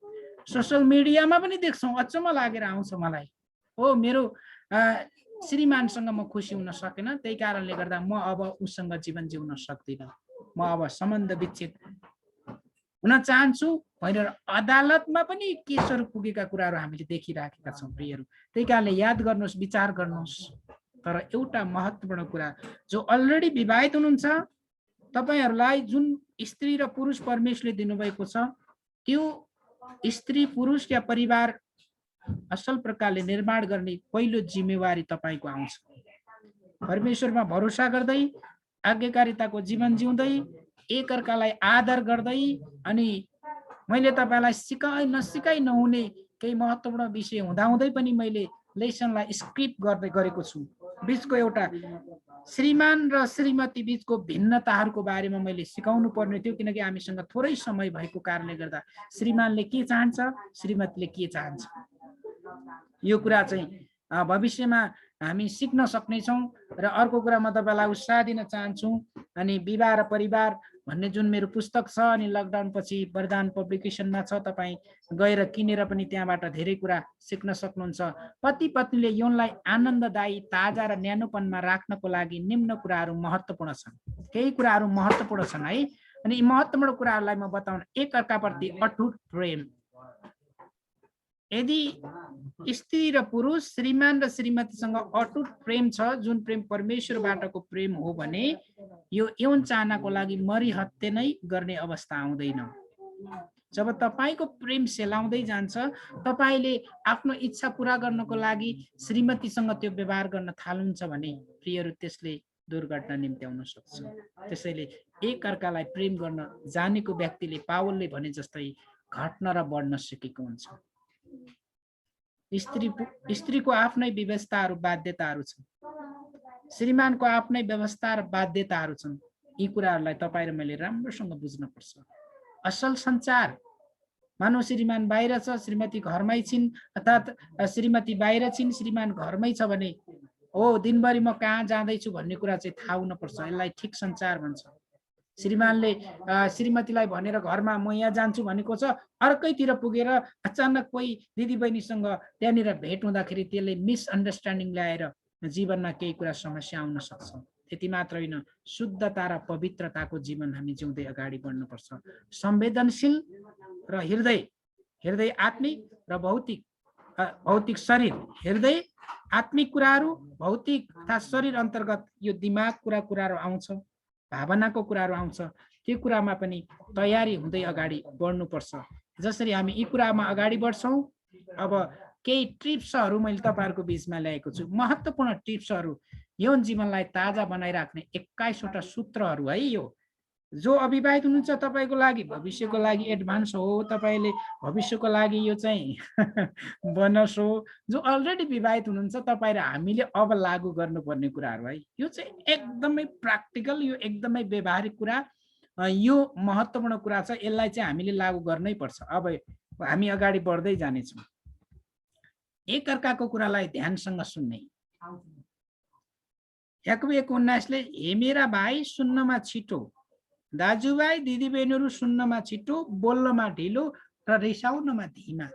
सोशल मिडियामा पनि देख्छौँ, अचम्म लागेर आउँछ मलाई। हो, मेरो श्रीमानसँग म खुसी हुन सकेन, त्यही कारणले गर्दा म अब उसँग जीवन जिउन सक्दिनँ, म अब सम्बन्ध विच्छेद हुन चाहन्छु भनेर अदालतमा पनि केसहरू पुगेका कुराहरू हामीले देखिराखेका छौँ प्रियहरू। त्यही कारणले याद गर्नुहोस्, विचार गर्नुहोस्। तर एउटा महत्त्वपूर्ण कुरा, जो अलरेडी विवाहित हुनुहुन्छ तपाईहरूलाई जुन स्त्री र पुरुष परमेश्वरले दिनुभएको छ त्यो स्त्री पुरुष या परिवार असल प्रकारले निर्माण गर्ने पहिलो जिम्मेवारी तपाईको आउँछ। परमेश्वरमा भरोसा गर्दै आज्ञाकारिताको जीवन जिउँदै एकअर्कालाई आदर गर्दै अनि मैले तपाईलाई सिकाइ नहुने केही महत्त्वपूर्ण विषय हुँदाहुँदै पनि मैले लेसनलाई स्क्रिप्ट गर्दै गरेको छु। बीचको एउटा श्रीमान र श्रीमती बीचको भिन्नताहरूको बारेमा मैले सिकाउनु पर्ने थियो, किनकि हामीसँग थोरै समय भएको कारणले गर्दा श्रीमानले के चाहन्छ, श्रीमतीले के चाहन्छ, यो कुरा चाहिँ भविष्यमा हामी सिक्न सक्नेछौँ। र अर्को कुरा म तपाईलाई उत्साह दिन चाहन्छु, अनि विवाह र परिवार भन्ने जुन मेरो पुस्तक छ अनि लकडाउन पछि वरदान पब्लिकेसनमा छ, तपाईँ गएर किनेर पनि त्यहाँबाट धेरै कुरा सिक्न सक्नुहुन्छ। पति पत्नीले यौनलाई आनन्ददायी, ताजा र न्यानोपनमा राख्नको लागि निम्न कुराहरू महत्त्वपूर्ण छन्। केही कुराहरू महत्त्वपूर्ण छन् है, अनि यी महत्त्वपूर्ण कुराहरूलाई म बताउन। एक अर्काप्रति अटुट प्रेम। यदि स्त्री र पुरुष श्रीमान र श्रीमतीसँग अटुट प्रेम छ, जुन प्रेम परमेश्वरबाटको प्रेम हो भने यो यौन चाहनाको लागि मरिहत्ते नै गर्ने अवस्था आउँदैन। जब तपाईको प्रेम सेलाउँदै जान्छ, तपाईले आफ्नो इच्छा पूरा गर्नको लागि श्रीमतीसँग त्यो व्यवहार गर्न थाल्नुहुन्छ भने प्रियहरू त्यसले दुर्घटना निम्त्याउन सक्छ। त्यसैले एक अर्कालाई प्रेम गर्न जानेको व्यक्तिले पावलले भने जस्तै घट्न र बढ्न सिकेको हुन्छ। स्त्रीको आफ्नै व्यवस्थाहरू बाध्यताहरू छन्, श्रीमानको आफ्नै व्यवस्था र बाध्यताहरू छन्। यी कुराहरूलाई तपाईँ र मैले राम्रोसँग बुझ्नुपर्छ। असल संचार, मानव श्रीमान बाहिर छ, श्रीमती घरमै छिन्, अर्थात् श्रीमती बाहिर छिन्, श्रीमान घरमै छ भने हो दिनभरि म कहाँ जाँदैछु भन्ने कुरा चाहिँ थाहा हुनुपर्छ। यसलाई ठिक संचार भन्छ। श्रीमानले श्रीमतीलाई भनेर घरमा म यहाँ जान्छु भनेको छ, अर्कैतिर पुगेर अचानक कोही दिदीबहिनीसँग त्यहाँनिर भेट हुँदाखेरि त्यसले मिसअन्डरस्ट्यान्डिङ ल्याएर जीवनमा केही कुरा समस्या आउन सक्छ। त्यति मात्र होइन, शुद्धता र पवित्रताको जीवन हामी जिउँदै अगाडि बढ्नुपर्छ। संवेदनशील र हृदय आत्मिक र भौतिक शरीर, हृदय आत्मिक कुराहरू, भौतिक तथा शरीर अन्तर्गत यो दिमाग कुराहरू आउँछ, भावनाको कुराहरू आउँछ। त्यो कुरामा पनि तयारी हुँदै अगाडि बढ्नुपर्छ। जसरी हामी यी कुरामा अगाडि बढ्छौँ, अब केही टिप्सहरू मैले तपाईहरुको बीचमा ल्याएको छु। महत्त्वपूर्ण टिप्सहरू, यौन जीवनलाई ताजा बनाइराख्ने 21 वटा सूत्रहरू है। यो जो अविवाहित हुनुहुन्छ तपाईको लागि भविष्यको लागि एडभान्स हो, तपाईले भविष्यको लागि यो चाहिँ बोनस हो। जो अलरेडी विवाहित हुनुहुन्छ तपाईँ र हामीले अब लागू गर्नुपर्ने कुराहरू है। यो चाहिँ एकदमै प्र्याक्टिकल, यो एकदमै व्यवहारिक कुरा, यो महत्त्वपूर्ण कुरा छ। यसलाई चाहिँ हामीले लागू गर्नै पर्छ। अब हामी अगाडि बढ्दै जानेछौँ। एक अर्काको कुरालाई ध्यानसँग सुन्ने, याकुब 1:19 हे मेरा भाइ सुन्नमा छिटो, दाजुभाइ दिदीबहिनीहरू सुन्नमा छिटो, बोल्नमा ढिलो र रिसाउनमा धीमा।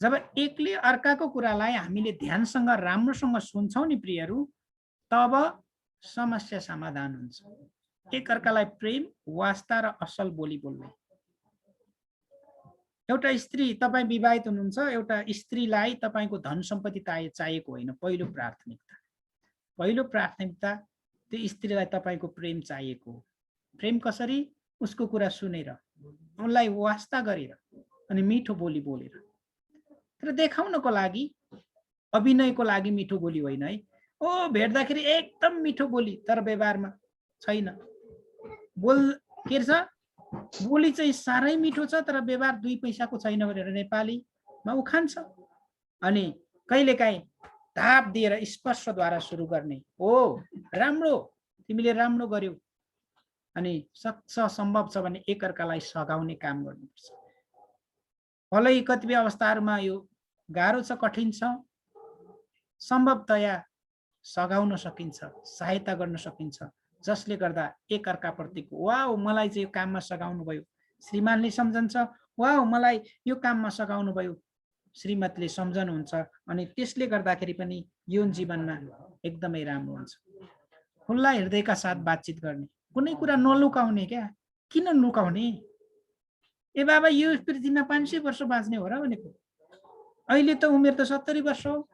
जब एकले अर्काको कुरालाई हामीले ध्यानसँग राम्रोसँग सुन्छौँ नि प्रियहरू, तब समस्या समाधान हुन्छ। एकअर्कालाई प्रेम, वास्ता र असल बोली बोल्ने। एउटा स्त्री, तपाईँ विवाहित हुनुहुन्छ, एउटा स्त्रीलाई तपाईँको धन सम्पत्ति चाहिएको होइन। पहिलो प्राथमिकता त्यो स्त्रीलाई तपाईँको प्रेम चाहिएको हो। प्रेम कसरी? उसको कुरा सुनेर, उनलाई वास्ता गरेर अनि मिठो बोली बोलेर। तर देखाउनको लागि, अभिनयको लागि मिठो बोली होइन है। ओ भेट्दाखेरि एकदम मिठो बोली तर व्यवहारमा छैन। के छ, बोली चाहिँ साह्रै मिठो छ तर व्यवहार 2 पैसाको छैन भनेर नेपालीमा उखान्छ। अनि कहिलेकाहीँ धाप दिएर स्पर्शद्वारा सुरु गर्ने। ओ राम्रो, तिमीले राम्रो गर्यौ, अनि सक्छ सम्भव छ भने एकअर्कालाई सघाउने काम गर्नुपर्छ। भलै कतिपय अवस्थाहरूमा यो गाह्रो छ, कठिन छ, सम्भवतया सघाउन सकिन्छ, सहायता गर्न सकिन्छ, जसले गर्दा एकअर्काप्रतिको वाउ मलाई चाहिँ यो काममा सघाउनु भयो, श्रीमानले सम्झन्छ, वाउ मलाई यो काममा सघाउनु भयो, श्रीमतीले सम्झनुहुन्छ। अनि त्यसले गर्दाखेरि पनि यो जीवनमा एकदमै राम्रो हुन्छ। खुल्ला हृदयका साथ बातचित गर्ने, कुनै कुरा नलुकाउने। क्या किन लुकाउने? ए बाबा यो पृथ्वीमा 500 वर्ष बाँच्ने हो र भनेको, अहिले त उमेर त 70 वर्ष हो।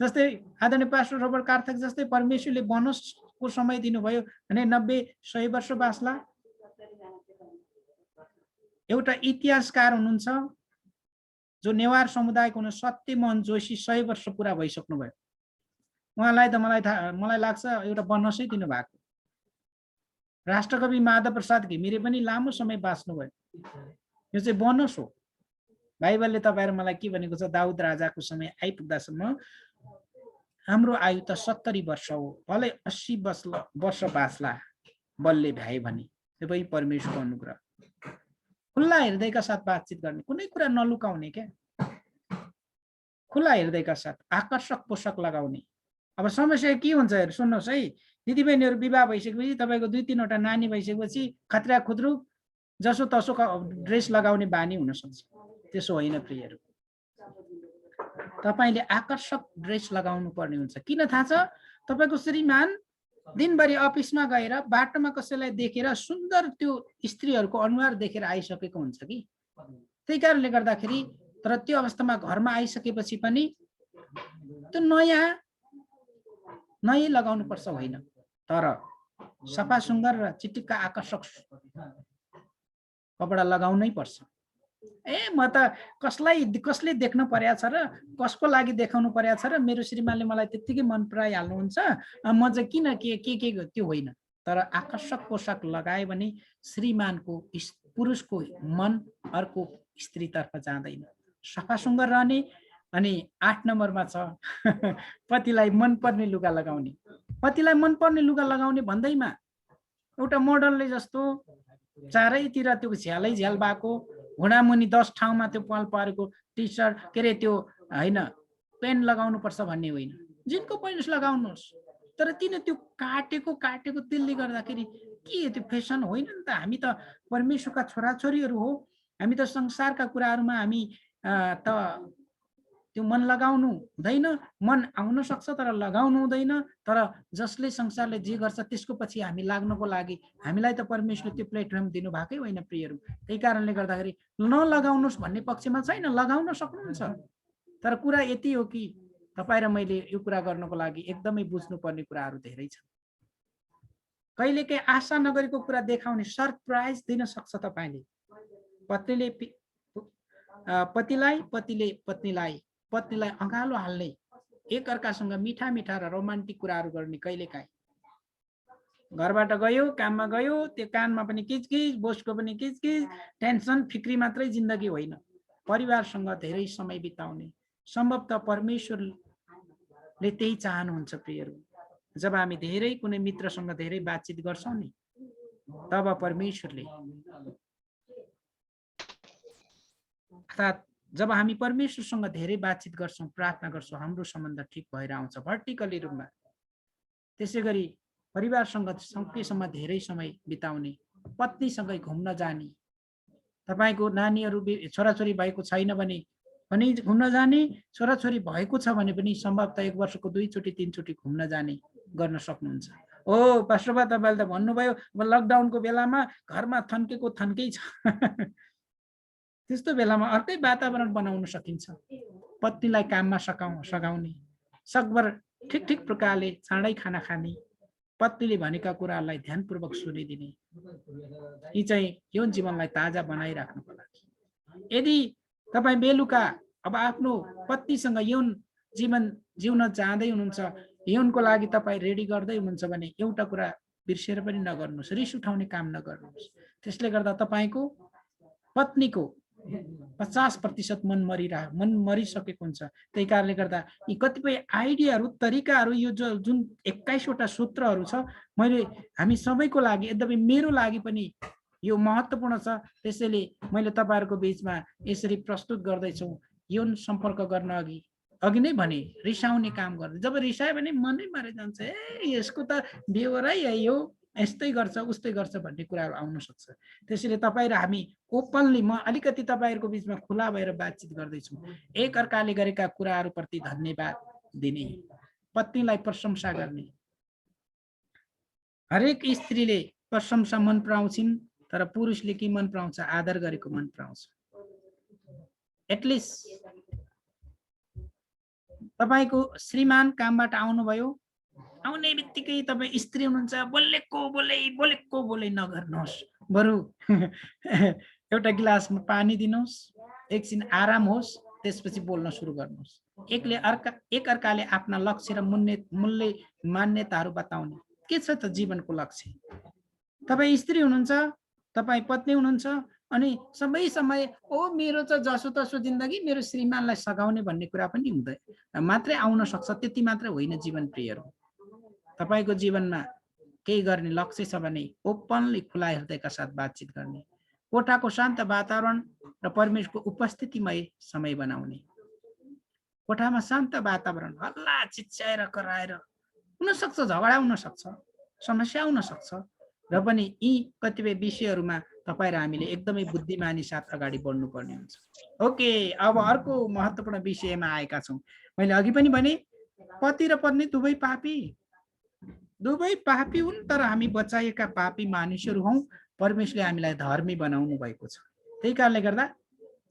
जस्तै आदरणीय पास्टर रोबर्ट कार्थक जस्तै परमेश्वरले वनसको समय दिनुभयो भने 90-100 वर्ष बाँच्ला। एउटा इतिहासकार हुनुहुन्छ जो नेवार समुदायको हुनु, सत्यमोहन जोशी, 100 वर्ष पुरा भइसक्नु भयो। उहाँलाई त मलाई लाग्छ एउटा बनसै दिनुभएको। राष्ट्रकवि माधव प्रसाद घिमिरे पनि लामो समय बाँच्नुभयो। यो चाहिँ बनस हो। बाइबलले तपाईँहरू मलाई के भनेको छ, दाउद राजाको समय आइपुग्दासम्म हाम्रो आयु त 70 वर्ष हो, भलै 80 वर्ष बाँच्ला बलले भ्याए भने। त्यो पनि परमेश्वरको अनुग्रह। खुल्ला हृदयका साथ बातचित गर्ने, कुनै कुरा नलुकाउने। क्या खुल्ला हृदयका साथ आकर्षक पोसाक लगाउने। अब समस्या के हुन्छ हेर, सुन्नुहोस् है, दिदीबहिनीहरू विवाह भइसकेपछि, तपाईँको 2-3वटा नानी भइसकेपछि खतरा खुद्रु जसो तसो ड्रेस लगाउने बानी हुन सक्छ। त्यसो होइन प्रियहरू, तपाईँले आकर्षक ड्रेस लगाउनु पर्ने हुन्छ। किन थाहा छ? तपाईँको श्रीमान दिनभरि अफिसमा गएर बाटोमा कसैलाई देखेर सुन्दर त्यो स्त्रीहरूको अनुहार देखेर आइसकेको हुन्छ कि, त्यही कारणले गर्दाखेरि। तर त्यो अवस्थामा घरमा आइसकेपछि पनि त्यो नयाँ लगाउनु पर्छ होइन, तर सफा सुन्दर र चिटिक्क आकर्षक कपडा लगाउनै पर्छ। म त कसले देख्न पर्या छ र कसको लागि देखाउनु पर्या छ र मेरो श्रीमानले मलाई त्यत्तिकै मन पराइहाल्नुहुन्छ, म चाहिँ किन के त्यो होइन। तर आकर्षक पोसाक लगायो भने श्रीमानको, पुरुषको मन अर्को स्त्रीतर्फ जाँदैन। सफा सुन्दर रहने। अनि 8 नम्बरमा छ पतिलाई मनपर्ने लुगा लगाउने। पतिलाई मनपर्ने लुगा लगाउने भन्दैमा एउटा मोडलले जस्तो चारैतिर त्यो झ्याल भएको, घुँडामुनि 10 ठाउँमा त्यो पाल परेको टी सर्ट, के अरे त्यो होइन, पेन्ट लगाउनु पर्छ भन्ने होइन। जिनको पेन्ट लगाउनुहोस्, तर किन त्यो काटेको त्यसले गर्दाखेरि के त्यो फेसन होइन नि त। हामी त परमेश्वरका छोराछोरीहरू हो। हामी त संसारका कुराहरूमा हामी त त्यो मन लगाउनु हुँदैन। मन आउन सक्छ तर लगाउनु हुँदैन। तर जसले संसारले जे गर्छ त्यसको पछि हामी लाग्नको लागि हामीलाई त परमेश्वरले त्यो प्लेटफर्म दिनुभएकै होइन प्रियहरू। त्यही कारणले गर्दाखेरि नलगाउनुहोस् भन्ने पक्षमा छैन, लगाउन सक्नुहुन्छ। तर कुरा यति हो कि तपाईँ र मैले यो कुरा गर्नको लागि एकदमै बुझ्नुपर्ने कुराहरू धेरै छन्। कहिलेकाहीँ आशा नगरेको कुरा देखाउने, सरप्राइज दिन सक्छ तपाईँले। पत्नीले पतिलाई अँगालो हाल्ने, एकअर्कासँग मिठा मिठा र रोमान्टिक कुराहरू गर्ने। कहिलेकाहीँ घरबाट गयो, काममा गयो, त्यो कानमा पनि किचकिच, बोसको पनि किचकिच, टेन्सन फिक्री मात्रै जिन्दगी होइन। परिवारसँग धेरै समय बिताउने। सम्भवतः परमेश्वरले त्यही चाहनुहुन्छ प्रियहरू। जब हामी धेरै कुनै मित्रसँग धेरै बातचित गर्छौँ नि, तब परमेश्वरले, अर्थात् जब हामी परमेश्वरसँग धेरै बातचित गर्छौँ, प्रार्थना गर्छौँ, हाम्रो सम्बन्ध ठिक भएर आउँछ भर्टिकली रूपमा। त्यसै गरी परिवारसँग सकेसम्म धेरै समय बिताउने, पत्नीसँगै घुम्न जाने, तपाईको नानीहरू छोराछोरी भएको छैन भने पनि घुम्न जाने, छोराछोरी भएको छ भने पनि सम्भवतः 1 वर्षको 2 चोटि 3 चोटि घुम्न जाने गर्न सक्नुहुन्छ। ओ पास्टरबा तपाईले त भन्नुभयो अब लकडाउनको बेलामा घरमा थन्केको थन्कै छ। त्यस्तो बेलामा अर्कै वातावरण बनाउन सकिन्छ। पत्नीलाई काममा सघाउने, सकभर ठिक प्रकारले चाँडै खाना खाने, पत्नीले भनेका कुराहरूलाई ध्यानपूर्वक सुनिदिने, यी चाहिँ यौन जीवनलाई ताजा बनाइराख्नुको लागि। यदि तपाईँ बेलुका अब आफ्नो पत्नीसँग यौन जीवन जिउन चाहँदै हुनुहुन्छ, यौनको लागि तपाईँ रेडी गर्दै हुनुहुन्छ भने एउटा कुरा बिर्सेर पनि नगर्नुहोस्, रिस उठाउने काम नगर्नुहोस्। त्यसले गर्दा तपाईँको पत्नीको 50% मन मरिसकेको हुन्छ। त्यही कारणले गर्दा यी कतिपय आइडियाहरू, तरिकाहरू, यो जुन 21 वटा सूत्रहरू छ, हामी सबैको लागि, यद्यपि मेरो लागि पनि यो महत्त्वपूर्ण छ। त्यसैले मैले तपाईहरुको बीचमा यसरी प्रस्तुत गर्दैछु। यौन सम्पर्क गर्न अघि नै भने रिसाउने काम गर्दै, जब रिसायो भने मनै मारे जान्छ, यसको त बेहोरै हो, यस्तै गर्छ उस्तै गर्छ भन्ने कुराहरू आउन सक्छ। त्यसैले तपाईँ र हामी ओपनली, म अलिकति तपाईहरुको बीचमा खुला भएर बातचित गर्दैछु। एक अर्काले गरेका कुराहरूप्रति धन्यवाद दिने, पत्नीलाई प्रशंसा गर्ने। हरेक स्त्रीले प्रशंसा मन पराउँछिन्, तर पुरुषले के मन पराउँछ? आदर गरेको मन पराउँछ। एटलिस्ट तपाईको श्रीमान कामबाट आउनुभयो, आउने बित्तिकै तपाईँ स्त्री हुनुहुन्छ, बोलेको नगर्नुहोस्। बरु एउटा गिलासमा पानी दिनुहोस्, एकछिन आराम होस्, त्यसपछि बोल्न सुरु गर्नुहोस्। एक अर्काले आफ्ना लक्ष्य र मूल्य मान्यताहरू बताउने। के छ त जीवनको लक्ष्य? तपाईँ स्त्री हुनुहुन्छ, तपाईँ पत्नी हुनुहुन्छ, अनि सबै समय मेरो त जसोतसो जिन्दगी, मेरो श्रीमानलाई सघाउने भन्ने कुरा पनि हुँदैन, मात्रै आउन सक्छ। त्यति मात्रै होइन जीवन प्रियहरू। तपाईको जीवनमा केही गर्ने लक्ष्य छ भने ओपनली, खुला हृदयका साथ बातचित गर्ने, कोठाको शान्त वातावरण र परमेश्वरको उपस्थितिमय समय बनाउने। कोठामा शान्त वातावरण, हल्ला चिच्याएर कराएर हुन सक्छ, झगडा हुन सक्छ, समस्या हुन सक्छ, र पनि यी कतिपय विषयहरूमा तपाईँ र हामीले एकदमै बुद्धिमानी साथ अगाडि बढ्नु पर्ने हुन्छ। ओके, अब अर्को महत्त्वपूर्ण विषयमा आएका छौँ। मैले अघि पनि भने पति र पत्नी दुवै पापी हुन्, तर हामी बचाइएका पापी मानिसहरू हौं। परमेश्वरले हामीलाई धर्मी बनाउनु भएको छ। त्यही कारणले गर्दा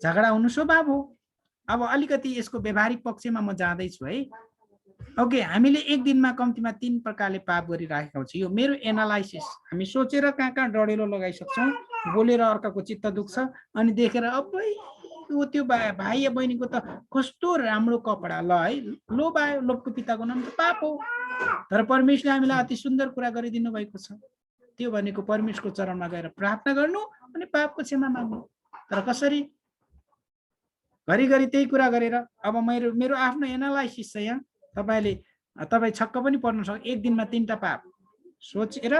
झगडा हुनु स्वभाव हो। अब अलिकति यसको व्यवहारिक पक्षमा म जाँदैछु है। ओके, हामीले एक दिनमा कम्तीमा 3 प्रकारले पाप गरिराखेका हुन्छ। यो मेरो एनालाइसिस। हामी सोचेर कहाँ डडेलो लगाइसक्छौँ, बोलेर अर्काको चित्त दुख्छ, अनि देखेर त्यो भाइ या बहिनीको त कस्तो राम्रो कपडा, ल है, लोभको पिताको नाम त पाप हो। तर परमेश्वरले हामीलाई अति सुन्दर कुरा गरिदिनु भएको छ। त्यो भनेको परमेश्वरको चरणमा गएर प्रार्थना गर्नु अनि पापको क्षमा माग्नु। तर कसरी? घरिघरि त्यही कुरा गरेर। अब मेरो आफ्नो एनालाइसिस छ यहाँ। तपाईँ छक्क पनि पर्न सक्छ। एक दिनमा 3टा पाप सोचेर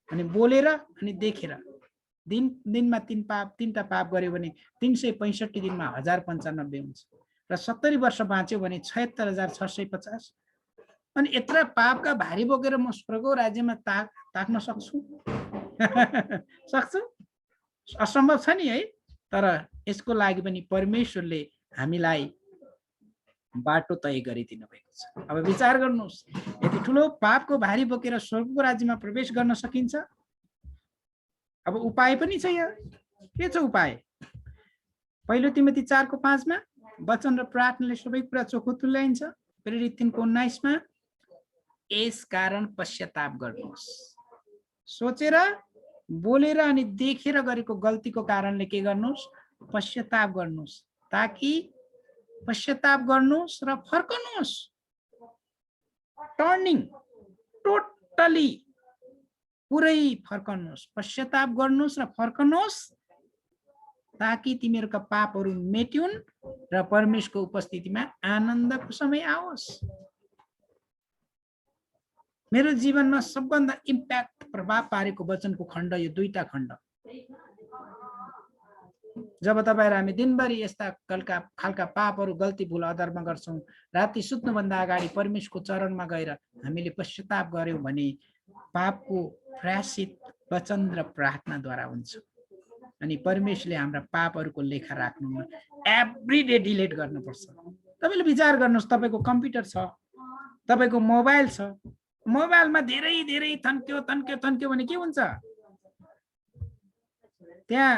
अनि बोलेर अनि देखेर, दिनमा 3टा पाप गर्यो भने 365 दिनमा 1095 हुन्छ, र 70 वर्ष बाँच्यो भने 76,650। अनि यत्र पापका भारी बोकेर म स्वर्गको राज्यमा ताक्न सक्छु? सक्छु? असम्भव छ नि है। तर यसको लागि पनि परमेश्वरले हामीलाई बाटो तय गरिदिनु भएको छ। अब विचार गर्नुहोस्, यति ठुलो पापको भारी बोकेर स्वर्गको राज्यमा प्रवेश गर्न सकिन्छ? अब उपाय पनि छ यहाँ। के छ उपाय? पहिलो तिमोथी 4:5 मा वचन र प्रार्थनाले सबै कुरा चोखो तुल्याइन्छ। प्रेरित 3:19 मा यस कारण पश्चाताप गर्नुहोस्। सोचेर, बोलेर अनि देखेर गरेको गल्तीको कारणले के गर्नुहोस्? पश्चाताप गर्नुहोस्, ताकि पश्चाताप गर्नुहोस् र फर्कनुहोस्। टर्निङ, टोटली पुरै फर्कनुहोस्, पश्चाताप गर्नुहोस् र फर्कनुहोस्, ताकि तिमीहरूका पापहरू मेट्युन् र परमेश्वरको उपस्थितिमा आनन्दको समय आओस्। मेरो जीवनमा सबभन्दा इम्प्याक्ट, प्रभाव पारेको वचनको खण्ड यो 2टा खण्ड। जब तपाईँ र हामी दिनभरि यस्ता खालका पापहरू गल्ती भुल अधर्म गर्छौँ, राति सुत्नुभन्दा अगाडि परमेश्वरको चरणमा गएर हामीले पश्चाताप गर्यौँ भने पापको प्रायश्चित वचन र प्रार्थनाद्वारा हुन्छ। अनि परमेश्वरले हाम्रा पापहरूको लेखा राख्नुमा एभ्रीडे डिलिट गर्नुपर्छ। तपाईँले विचार गर्नुहोस्, तपाईँको कम्प्युटर छ, तपाईँको मोबाइल छ, मोबाइलमा धेरै धेरै थन्क्यो थन्क्यो थन्क्यो भने के हुन्छ? त्यहाँ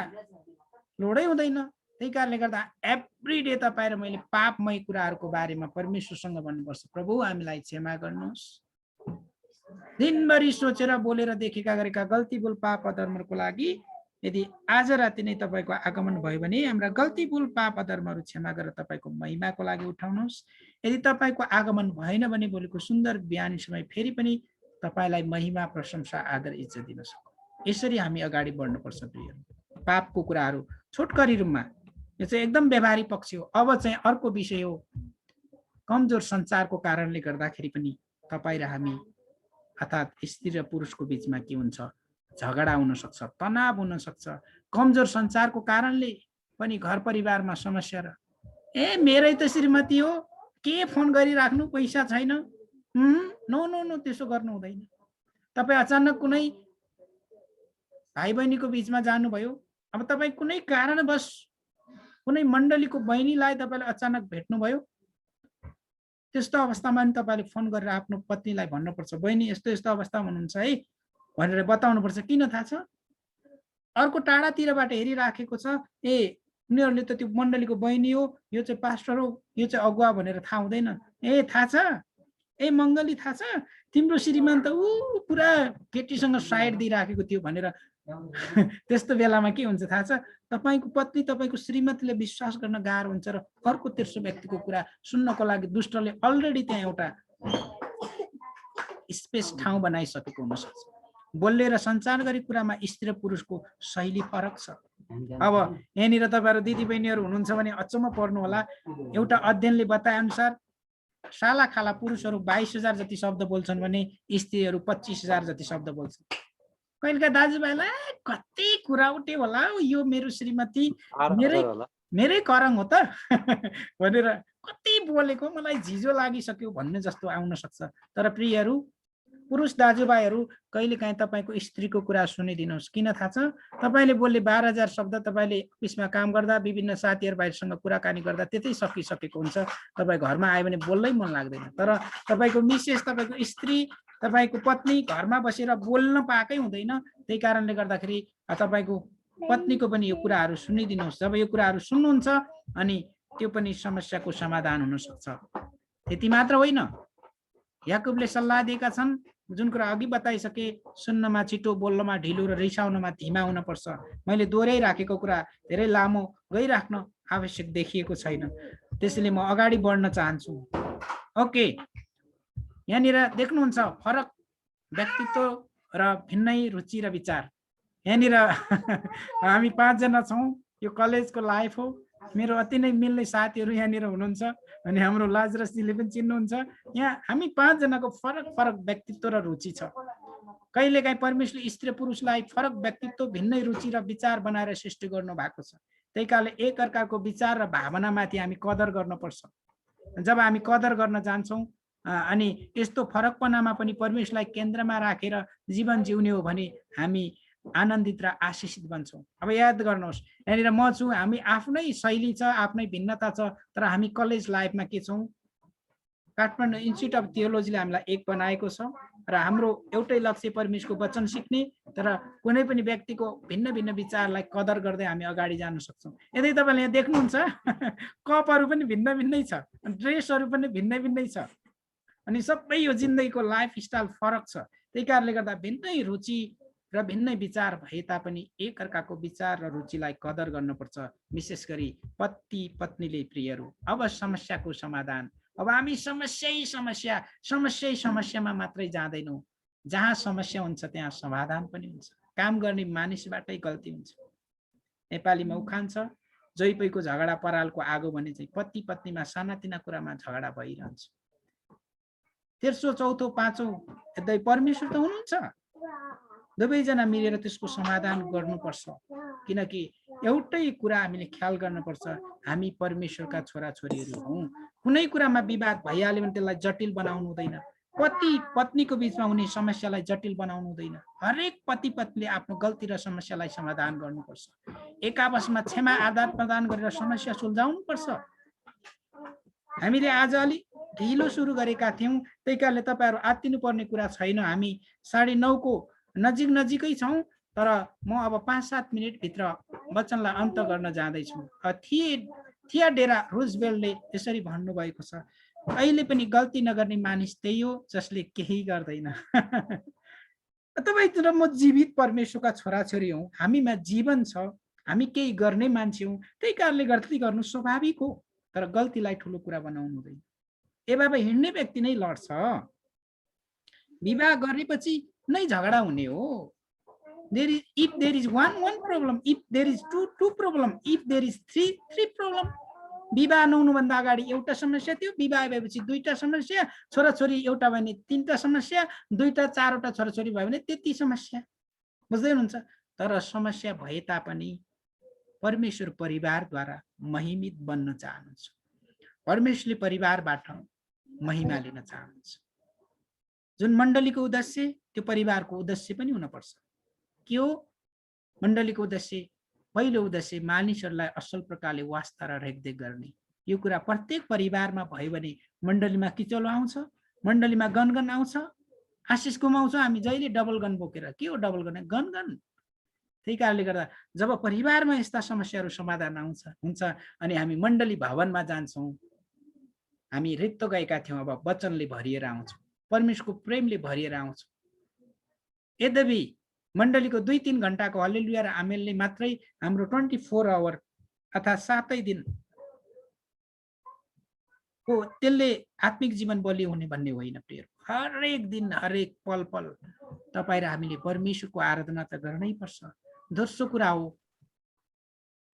लोडै हुँदैन। त्यही कारणले गर्दा एभ्रीडे तपाईँ र मैले पापमय कुराहरूको बारेमा परमेश्वरसँग भन्नुपर्छ, प्रभु हामीलाई क्षमा गर्नुहोस्। दिनभरि सोचेर बोलेर देखेका गरेका गल्ती भुल पाप अधर्मको लागि यदि आज राति नै तपाईँको आगमन भयो भने हाम्रा गल्ती भुल पाप अधर्महरू क्षमा गरेर तपाईँको महिमाको लागि उठाउनुहोस्। यदि तपाईँको आगमन भएन भने भोलिको सुन्दर बिहानी समय फेरि पनि तपाईँलाई महिमा प्रशंसा आदर इज्जत दिन सकौँ। यसरी हामी अगाडि बढ्नुपर्छ प्रियहरू। पापको कुराहरू छोटकरी रूपमा, यो चाहिँ एकदम व्यवहारिक पक्ष हो। अब चाहिँ अर्को विषय हो, कमजोर सञ्चारको कारणले गर्दाखेरि पनि तपाईँ र हामी अर्थात् स्त्री र पुरुषको बिचमा के हुन्छ? झगडा हुन सक्छ, तनाव हुन सक्छ। कमजोर सञ्चारको कारणले पनि घर परिवारमा समस्या र मेरै त श्रीमती हो, के फोन गरिराख्नु, पैसा छैन, नो नो नो त्यसो गर्नु हुँदैन। तपाईँ अचानक कुनै भाइ बहिनीको बिचमा जानुभयो, अब तपाईँ कुनै कारणवश कुनै मण्डलीको बहिनीलाई तपाईँले अचानक भेट्नुभयो, त्यस्तो अवस्थामा पनि तपाईँले फोन गरेर आफ्नो पत्नीलाई भन्नुपर्छ, बहिनी यस्तो यस्तो अवस्थामा हुनुहुन्छ है भनेर बताउनुपर्छ। किन थाहा छ? अर्को टाढातिरबाट हेरिराखेको छ, उनीहरूले त त्यो मण्डलीको बहिनी हो, यो चाहिँ पास्टर हो, यो चाहिँ अगुवा भनेर थाहा हुँदैन। थाहा छ, मङ्गली थाहा छ, तिम्रो श्रीमान त पुरा केटीसँग साइड दिइराखेको थियो भनेर त्यस्तो बेलामा के हुन्छ थाहा छ? तपाईँको पत्नी, तपाईँको श्रीमतीले विश्वास गर्न गाह्रो हुन्छ र अर्को तेस्रो व्यक्तिको कुरा सुन्नको लागि दुष्टले अलरेडी त्यहाँ एउटा स्पेस ठाउँ बनाइसकेको हुनसक्छ। बोल्ने र सञ्चार गरी कुरामा स्त्री र पुरुषको शैली फरक छ। अब यहाँनिर तपाईँहरू दिदीबहिनीहरू हुनुहुन्छ भने अचम्म पर्नु होला। एउटा अध्ययनले बताए अनुसार साला खाला पुरुषहरू 22,000 जति शब्द बोल्छन् भने स्त्रीहरू 25,000 जति शब्द बोल्छन्। कहिलेका दाजुभाइलाई कति कुरा उठ्यो होला, यो मेरो श्रीमती मेरै करङ हो त भनेर कति बोलेको मलाई झिजो लागिसक्यो भन्ने जस्तो आउन सक्छ। तर प्रियहरू, पुरुष दाजुभाइहरू कहिलेकाहीँ तपाईँको स्त्रीको कुरा सुनिदिनुहोस्। किन थाहा छ? तपाईँले बोल्ने 12,000 शब्द तपाईँले अफिसमा काम गर्दा विभिन्न साथीहरूभाइसँग कुराकानी गर्दा त्यतै सकिसकेको हुन्छ। तपाईँ घरमा आयो भने बोल्नै मन लाग्दैन। तर तपाईँको मिसेस, तपाईँको स्त्री, तपाईँको पत्नी घरमा बसेर बोल्न पाएकै हुँदैन। त्यही कारणले गर्दाखेरि तपाईँको पत्नीको पनि यो कुराहरू सुनिदिनुहोस्। जब यो कुराहरू सुन्नुहुन्छ अनि त्यो पनि समस्याको समाधान हुन सक्छ। त्यति मात्र होइन, याकुबले सल्लाह दिएका छन्, जुन कुरा अघि बताइसके, सुन्नमा छिटो, बोल्नमा ढिलो र रिसाउनमा धीमा हुनुपर्छ। मैले दोहोऱ्याइराखेको कुरा धेरै लामो गइराख्न आवश्यक देखिएको छैन, त्यसैले म अगाडि बढ्न चाहन्छु। ओके, यहाँनिर देख्नुहुन्छ फरक व्यक्तित्व र भिन्नै रुचि र विचार। यहाँनिर हामी 5 जना छौँ, यो कलेजको लाइफ हो। मेरो अति नै मिल्ने साथीहरू यहाँनिर हुनुहुन्छ अनि हाम्रो लाजरसजीले पनि चिन्नुहुन्छ। यहाँ हामी 5 जनाको फरक फरक व्यक्तित्व र रुचि छ। कहिलेकाहीँ परमेश्वरले स्त्री पुरुषलाई फरक व्यक्तित्व, भिन्नै रुचि र विचार बनाएर सृष्टि गर्नु भएको छ। त्यही कारणले एकअर्काको विचार र भावनामाथि हामी कदर गर्नुपर्छ। जब हामी कदर गर्न जान्छौँ अनि यस्तो फरकपनामा पनि परमेश्वरलाई केन्द्रमा राखेर जीवन जिउने हो भने हामी आनन्दित र आशिषित बन्छौँ। अब याद गर्नुहोस्, यहाँनिर म छु, हामी आफ्नै शैली छ, आफ्नै भिन्नता छ, तर हामी कलेज लाइफमा के छौँ? काठमाडौँ इन्स्टिट्युट अफ थियोलोजीले हामीलाई एक बनाएको छ र हाम्रो एउटै लक्ष्य परमेश्वरको वचन सिक्ने, तर कुनै पनि व्यक्तिको भिन्न भिन्न विचारलाई कदर गर्दै हामी अगाडि जान सक्छौँ। यदि तपाईँले यहाँ देख्नुहुन्छ कपहरू पनि भिन्न भिन्नै छ, ड्रेसहरू पनि भिन्नै भिन्नै छ, अनि सबै यो जिन्दगीको लाइफ स्टाइल फरक छ। त्यही कारणले गर्दा भिन्नै रुचि र भिन्नै विचार भए तापनि एकअर्काको विचार र रुचिलाई कदर गर्नुपर्छ। विशेष गरी पति पत्नीले प्रियहरू। अब समस्याको समाधान। अब हामी समस्यामा मात्रै जाँदैनौँ। जहाँ समस्या हुन्छ त्यहाँ समाधान पनि हुन्छ। काम गर्ने मानिसबाटै गल्ती हुन्छ। नेपालीमा उखान छ, जैपैको झगडा परालको आगो भने चाहिँ पति पत्नीमा सानातिना कुरामा झगडा भइरहन्छ। तेस्रो चौथो पाँचौं यद्दै परमेश्वर त हुनुहुन्छ, दुवैजना मिलेर त्यसको समाधान गर्नुपर्छ। किनकि एउटै कुरा हामीले ख्याल गर्नुपर्छ, हामी परमेश्वरका छोराछोरीहरू हौँ। कुनै कुरामा विवाद भइहाल्यो भने त्यसलाई जटिल बनाउनु हुँदैन। पति पत्नीको बिचमा हुने समस्यालाई जटिल बनाउनु हुँदैन। हरेक पति पत्नीले आफ्नो गल्ती र समस्यालाई समाधान गर्नुपर्छ। एक आपसमा क्षमा आदान प्रदान गरेर समस्या सुल्झाउनुपर्छ। हामीले आज अलि ढिलो सुरु गरेका थियौँ, त्यही कारणले तपाईँहरू आत्तिनु पर्ने कुरा छैन। हामी 9:30 को नजिकै छौँ, तर म अब 5-7 मिनटभित्र वचनलाई अन्त गर्न जाँदैछु। थियोडोर रुजवेल्टले यसरी भन्नुभएको छ, अहिले पनि गल्ती नगर्ने मानिस त्यही हो जसले केही गर्दैन। तपाईँ र म जीवित परमेश्वरका छोराछोरी हौँ, हामीमा जीवन छ, हामी केही गर्ने मान्छे हौँ, त्यही कारणले गल्ती गर्नु स्वाभाविक हो, तर गल्तीलाई ठुलो कुरा बनाउनु हुँदैन। एबाबा हिँड्ने व्यक्ति नै लड्छ, विवाह गरेपछि नै झगडा हुने हो। If there is one problem, if there is two problem, if there is three problem, विवाह नहुनुभन्दा अगाडि एउटा समस्या थियो, विवाह भएपछि दुईटा समस्या, छोराछोरी एउटा भयो भने तीनटा समस्या, दुईटा चारवटा छोराछोरी भयो भने त्यति समस्या। बुझ्दै हुनुहुन्छ? तर समस्या भए तापनि परमेश्वर परिवारद्वारा महिमित बन्न चाहनुहुन्छ। परमेश्वरले परिवारबाट महिमा लिन चाहनुहुन्छ। जुन मण्डलीको उद्देश्य त्यो परिवारको उद्देश्य पनि हुनुपर्छ। के हो मण्डलीको उद्देश्य? पहिलो उद्देश्य मानिसहरूलाई असल प्रकारले वास्ता र रेखदेख गर्ने। यो कुरा प्रत्येक परिवारमा भयो भने मण्डलीमा किचलो आउँछ, मण्डलीमा गनगन आउँछ, आशिष गुमाउँछ। हामी जहिले डबल गन बोकेर, के हो डबल गन? गनगन। त्यही कारणले गर्दा जब परिवारमा यस्ता समस्याहरू समाधान हुन्छ अनि हामी मण्डली भवनमा जान्छौँ, हामी रित्तो गएका थियौँ, अब वचनले भरिएर आउँछौँ, परमेश्वरको प्रेमले भरिएर आउँछौँ। यद्यपि मण्डलीको 2-3 घण्टाको हल्लेलुया र आमेनले मात्रै हाम्रो 24 आवर अर्थात् 7 दिन को त्यसले आत्मिक जीवन बलियो हुने भन्ने होइन प्रिय। हरेक दिन हरेक पल पल तपाईँ र हामीले परमेश्वरको आराधना त गर्नै पर्छ। दोस्रो कुरा हो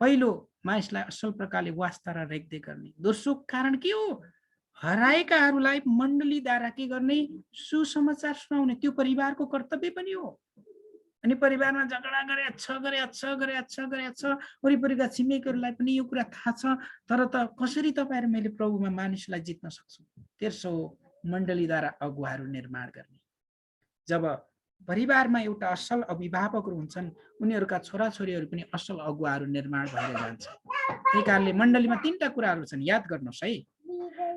पहिलो मानिसलाई असल प्रकारले वास्ता र रेखदेख गर्ने। दोस्रो कारण के हो? हराएकाहरूलाई मण्डलीद्वारा के गर्ने? सुसमाचार सुनाउने। त्यो परिवारको कर्तव्य पनि हो। अनि परिवारमा झगडा गरे वरिपरिका छिमेकीहरूलाई पनि यो कुरा थाहा छ, तर त कसरी तपाईँ र मैले प्रभुमा मानिसलाई जित्न सक्छौँ? तेस्रो मण्डलीद्वारा अगुवाहरू निर्माण गर्ने। जब परिवारमा एउटा असल अभिभावकहरू हुन्छन्, उनीहरूका छोराछोरीहरू पनि असल अगुवाहरू निर्माण भएर जान्छ। त्यही कारणले मण्डलीमा 3टा कुराहरू छन्, याद गर्नुहोस् है।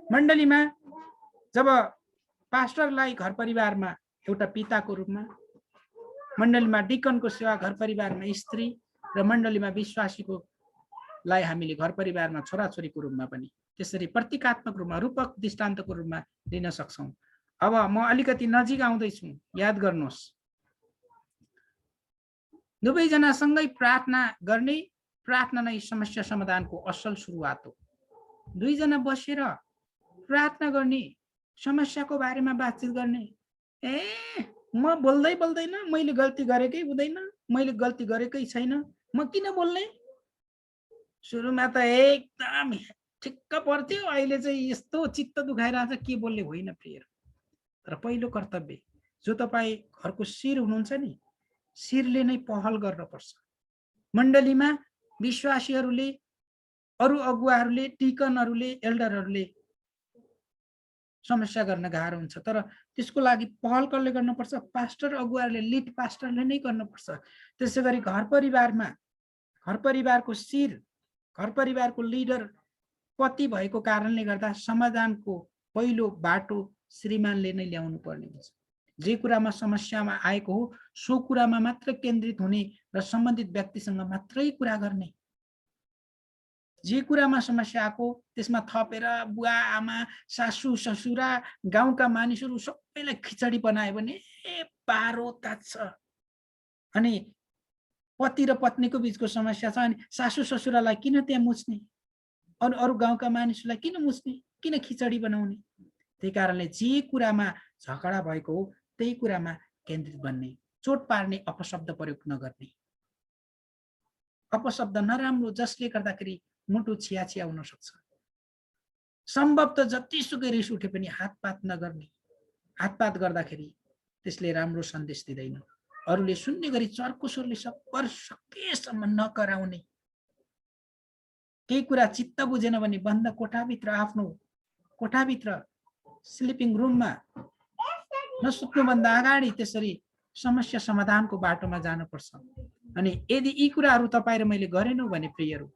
मण्डलीमा जब पास्टरलाई घर परिवारमा एउटा पिताको रूपमा, मण्डलीमा डिकनको सेवा घर परिवारमा स्त्री र मण्डलीमा विश्वासीको लाई हामीले घर परिवारमा छोराछोरीको रूपमा पनि त्यसरी प्रतीकात्मक रूपमा रूपक दृष्टान्तको रूपमा लिन सक्छौँ। अब म अलिकति नजिक आउँदैछु, याद गर्नुहोस्। दुवैजना सँगै प्रार्थना गर्ने, प्रार्थना नै समस्या समाधानको असल सुरुवात हो। दुईजना बसेर प्रार्थना गर्ने, समस्याको बारेमा बातचित गर्ने। म बोल्दैन, मैले गल्ती गरेकै हुँदैन, मैले गल्ती गरेकै छैन, म किन बोल्ने? सुरुमा त एकदम ठिक्क पर्थ्यो, अहिले चाहिँ यस्तो चित्त दुखाइरहेछ, के बोल्ने होइन प्रिय। तर पहिलो कर्तव्य जो तपाईँ घरको शिर हुनुहुन्छ नि, शिरले नै पहल गर्नुपर्छ। मण्डलीमा विश्वासीहरूले, अरू अगुवाहरूले, डिकनहरूले, एल्डरहरूले समस्या गर्न गाह्रो हुन्छ, तर त्यसको लागि पहल कसले गर्नुपर्छ? पास्टर अगुवाहरूले, लिड पास्टरले नै गर्नुपर्छ। त्यसै गरी घर परिवारको शिर, घर परिवारको लिडर पति भएको कारणले गर्दा समाधानको पहिलो बाटो श्रीमानले नै ल्याउनु पर्ने हुन्छ। जे कुरामा समस्यामा आएको हो सो कुरामा मात्र केन्द्रित हुने र सम्बन्धित व्यक्तिसँग मात्रै कुरा गर्ने। जे कुरामा समस्या आएको त्यसमा थपेर बुवा आमा सासू ससुरा गाउँका मानिसहरू सबैलाई खिचडी बनायो भने पारो तात्छ। अनि पति र पत्नीको बीचको समस्या छ, अनि सासू ससुरालाई किन त्यहाँ मुछ्ने? अरू गाउँका मानिसहरूलाई किन मुछ्ने? किन खिचडी बनाउने? त्यही कारणले जे कुरामा झगडा भएको हो त्यही कुरामा केन्द्रित बन्ने, चोट पार्ने अपशब्द प्रयोग नगर्ने। अपशब्द नराम्रो जसले गर्दाखेरि मुटु छिया हुन सक्छ। सम्भव त जतिसुकै रिस उठे पनि हातपात नगर्ने। हातपात गर्दाखेरि त्यसले राम्रो सन्देश दिँदैन। अरूले सुन्ने गरी चर्को स्वरले सकेसम्म नकराउने। केही कुरा चित्त बुझेन भने बन्द कोठाभित्र आफ्नो कोठाभित्र स्लिपिङ रुममा नसुत्नुभन्दा अगाडि त्यसरी समस्या समाधानको बाटोमा जानुपर्छ। अनि यदि यी कुराहरू तपाईँ र मैले गरेनौँ भने प्रियहरू,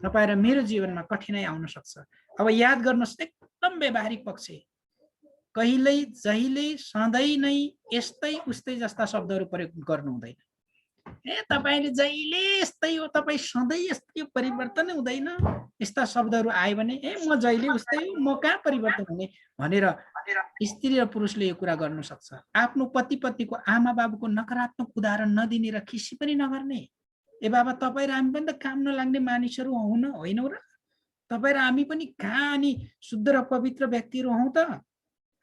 तपाईँ र मेरो जीवनमा कठिनाइ आउन सक्छ। अब याद गर्नुहोस्, एकदम व्यवहारिक पक्ष, कहिल्यै जहिले सधैँ नै यस्तै उस्तै जस्ता शब्दहरू प्रयोग गर्नु हुँदैन। तपाईले जहिले यस्तै हो, तपाईँ सधैँ यस्तै परिवर्तन हुँदैन, यस्ता शब्दहरू आयो भने म जहिले उस्तै हो, म कहाँ परिवर्तन हुने भनेर स्त्री र पुरुषले यो कुरा गर्नु सक्छ। आफ्नो पति पत्नीको आमा बाबुको नकारात्मक उदाहरण नदिने र खिसी पनि नगर्ने। ए बाबा, तपाईँ र हामी पनि त काम नलाग्ने मानिसहरू होइनौ र? तपाईँ र हामी पनि कहाँ अनि शुद्ध र पवित्र व्यक्तिहरू हौँ त?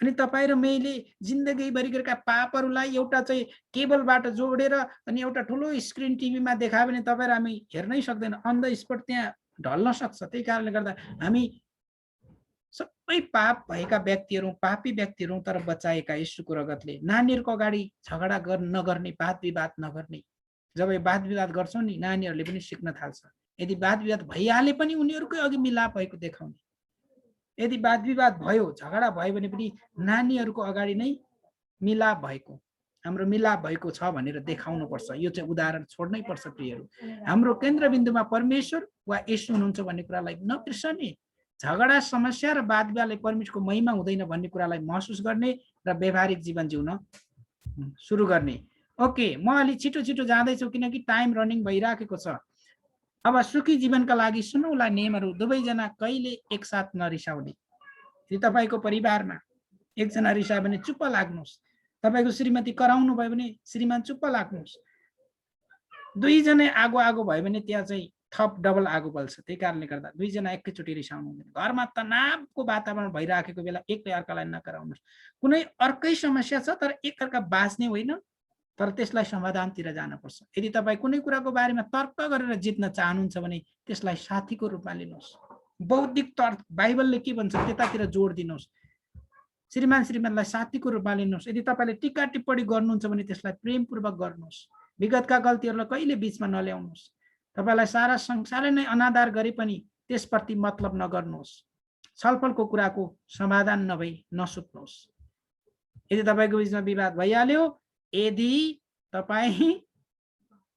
अनि तपाईँ र मैले जिन्दगीभरि गरेका पापहरूलाई एउटा चाहिँ केबलबाट जोडेर अनि एउटा ठुलो स्क्रिन टिभीमा देखायो भने तपाईँ र हामी हेर्नै सक्दैन, अन द स्पट त्यहाँ ढल्न सक्छ। त्यही कारणले गर्दा हामी सबै पाप भएका व्यक्तिहरू, पापी व्यक्तिहरू, तर बचाएका यीशुको रगतले। नानीहरूको अगाडि झगडा नगर्ने, वाद विवाद नगर्ने। जब वाद विवाद गर्छौँ नि, नानीहरूले पनि सिक्न थाल्छ। यदि वाद विवाद भइहाले पनि उनीहरूकै अघि मिलाप भएको देखाउने। यदि वाद विवाद भयो, झगडा भयो भने पनि नानीहरूको अगाडि नै मिलाप भएको, हाम्रो मिलाप भएको छ भनेर देखाउनु पर्छ। यो चाहिँ उदाहरण छोड्नै पर्छ प्रियहरू। हाम्रो केन्द्रबिन्दुमा परमेश्वर वा येशू हुनुहुन्छ भन्ने कुरालाई नबिर्सने। झगडा, समस्या र वाद विवादले परमेश्वरको महिमा हुँदैन भन्ने कुरालाई महसुस गर्ने र व्यवहारिक जीवन जिउन सुरु गर्ने। ओके, म अलि छिटो छिटो जाँदैछु किनकि टाइम रनिङ भइराखेको छ। अब सुखी जीवनका लागि सुनौला नियमहरू। दुवैजना कहिले एकसाथ नरिसाउने। यदि तपाईँको परिवारमा एकजना रिसायो भने चुप्प लाग्नुहोस्। तपाईँको श्रीमती कराउनु भयो भने श्रीमान चुप्प लाग्नुहोस्। दुईजना आगो आगो भयो भने त्यहाँ चाहिँ थप डबल आगो बल्छ। त्यही कारणले गर्दा दुईजना एकैचोटि रिसाउनु हुँदैन। घरमा तनावको वातावरण भइराखेको बेला एकले अर्कालाई नकराउनुहोस्। कुनै अर्कै समस्या छ तर एकअर्का बाँच्ने होइन, तर त्यसलाई समाधानतिर जानुपर्छ। यदि तपाईँ कुनै कुराको बारेमा तर्क गरेर जित्न चाहनुहुन्छ भने त्यसलाई साथीको रूपमा लिनुहोस्। बौद्धिक तर्क, बाइबलले के भन्छ त्यतातिर जोड दिनुहोस्। श्रीमान श्रीमानलाई साथीको रूपमा लिनुहोस्। यदि तपाईँले टिक्का टिप्पणी गर्नुहुन्छ भने त्यसलाई प्रेमपूर्वक गर्नुहोस्। विगतका गल्तीहरूलाई कहिले बिचमा नल्याउनुहोस्। तपाईँलाई सारा संसारले नै अनादर गरे पनि त्यसप्रति मतलब नगर्नुहोस्। छलफलको कुराको समाधान नभई नसुत्नुहोस्। यदि तपाईँको बिचमा विवाद भइहाल्यो, यदि तपाईँ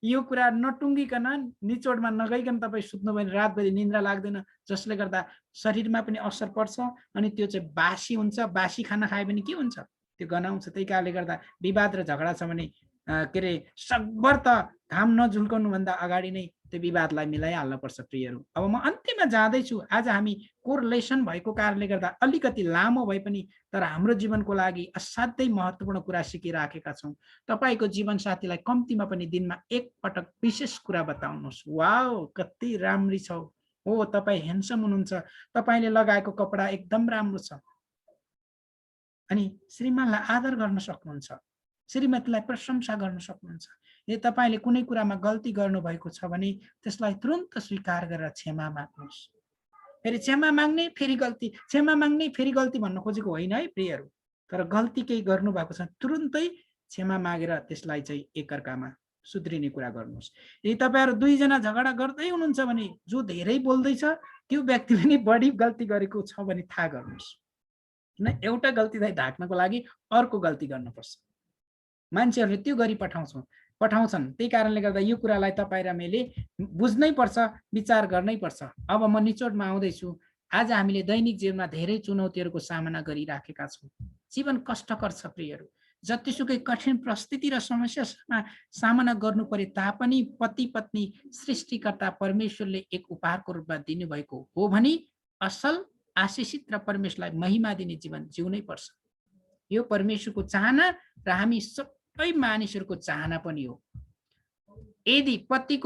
यो कुरा नटुङ्गिकन निचोडमा नगइकन तपाईँ सुत्नु भने रातभरि निन्द्रा लाग्दैन, जसले गर्दा शरीरमा पनि असर पर्छ अनि त्यो चाहिँ बासी हुन्छ। बासी खाना खायो भने के हुन्छ? त्यो गनाउँछ। त्यही कारणले गर्दा विवाद र झगडा छ भने के अरे सकभर त घाम नझुल्काउनुभन्दा अगाडि नै त्यो विवादलाई मिलाइहाल्न पर्छ प्रियहरू। अब म अन्त्यमा जाँदैछु। आज हामी कोरिलेसन भएको कारणले गर्दा अलिकति लामो भए पनि तर हाम्रो जीवनको लागि असाध्यै महत्त्वपूर्ण कुरा सिकिराखेका छौँ। तपाईँको जीवनसाथीलाई कम्तीमा पनि दिनमा एक पटक विशेष कुरा बताउनुहोस्। वाउ, कति राम्री छौ, हो तपाईँ ह्यान्डसम हुनुहुन्छ, तपाईँले लगाएको कपडा एकदम राम्रो छ। अनि श्रीमानलाई आदर गर्न सक्नुहुन्छ, श्रीमतीलाई प्रशंसा गर्न सक्नुहुन्छ। यदि तपाईँले कुनै कुरामा गल्ती गर्नुभएको छ भने त्यसलाई तुरन्त स्वीकार गरेर क्षमा माग्नुहोस्। फेरि क्षमा माग्ने फेरि गल्ती, क्षमा माग्ने फेरि गल्ती भन्न खोजेको होइन है प्रियहरू। तर गल्ती केही गर्नुभएको छ तुरन्तै क्षमा मागेर त्यसलाई चाहिँ एकअर्कामा सुध्रिने कुरा गर्नुहोस्। यदि तपाईँहरू दुईजना झगडा गर्दै हुनुहुन्छ भने जो धेरै बोल्दैछ त्यो व्यक्तिले नै बढी गल्ती गरेको छ भने थाहा गर्नुहोस्। किन एउटा गल्तीलाई ढाक्नको लागि अर्को गल्ती गर्नुपर्छ। मान्छेहरूले त्यो गरी पठाउँछन्। त्यही कारणले गर्दा यो कुरालाई तपाईँ र मैले बुझ्नै पर्छ, विचार गर्नै पर्छ। अब म निचोडमा आउँदैछु। आज हामीले दैनिक जीवनमा धेरै चुनौतीहरूको सामना गरिराखेका छौँ। जीवन कष्टकर छ प्रियहरू। जतिसुकै कठिन परिस्थिति र समस्यामा सामना गर्नु परे तापनि पति पत्नी सृष्टिकर्ता परमेश्वरले एक उपहारको रूपमा दिनुभएको हो भने असल, आशिषित र परमेश्वरलाई महिमा दिने जीवन जिउनै पर्छ। यो परमेश्वरको चाहना र हामी सबै मानिसहरूको चाहना पनि हो। यदि पति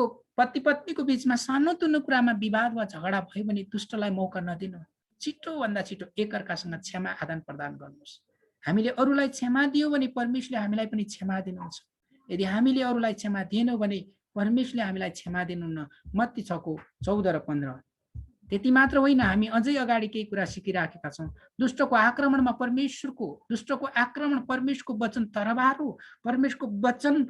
पत्नीको बीचमा सानोतिनो कुरामा विवाद वा झगडा भयो भने दुष्टलाई मौका नदिनु। छिटोभन्दा छिटो एकअर्कासँग क्षमा आदान प्रदान गर्नुहोस्। हामीले अरूलाई क्षमा दियौँ भने परमेश्वरले हामीलाई पनि क्षमा दिनुहुन्छ। यदि हामीले अरूलाई क्षमा दिएनौँ भने परमेश्वरले हामीलाई क्षमा दिनुहुन्न। मत्ती 6:14 र 15। त्यति मात्र होइन, हामी अझै अगाडि केही कुरा सिकिराखेका छौँ। दुष्टको आक्रमण परमेश्वरको वचन तरवार हो। परमेश्वरको वचन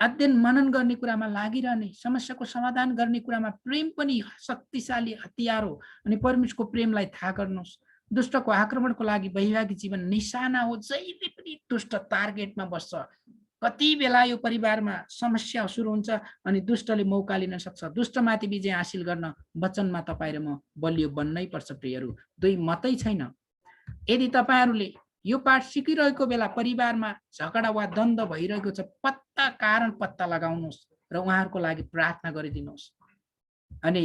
अध्ययन मनन गर्ने कुरामा लागिरहने, समस्याको समाधान गर्ने कुरामा प्रेम पनि शक्तिशाली हतियार हो। अनि परमेश्वरको प्रेमलाई थाहा गर्नुहोस्। दुष्टको आक्रमणको लागि वैवाहिक जीवन निशाना हो, जहिले पनि दुष्ट टार्गेटमा बस्छ। कति बेला यो परिवारमा समस्या सुरु हुन्छ अनि दुष्टले मौका लिन सक्छ। दुष्टमाथि विजय हासिल गर्न वचनमा तपाईँ र म बलियो बन्नै पर्छ प्रियहरू, दुई मात्रै छैन। यदि तपाईँहरूले यो पाठ सिकिरहेको बेला परिवारमा झगडा वा द्वन्द्व भइरहेको छ, कारण पत्ता लगाउनुहोस् र उहाँहरूको लागि प्रार्थना गरिदिनुहोस्। अनि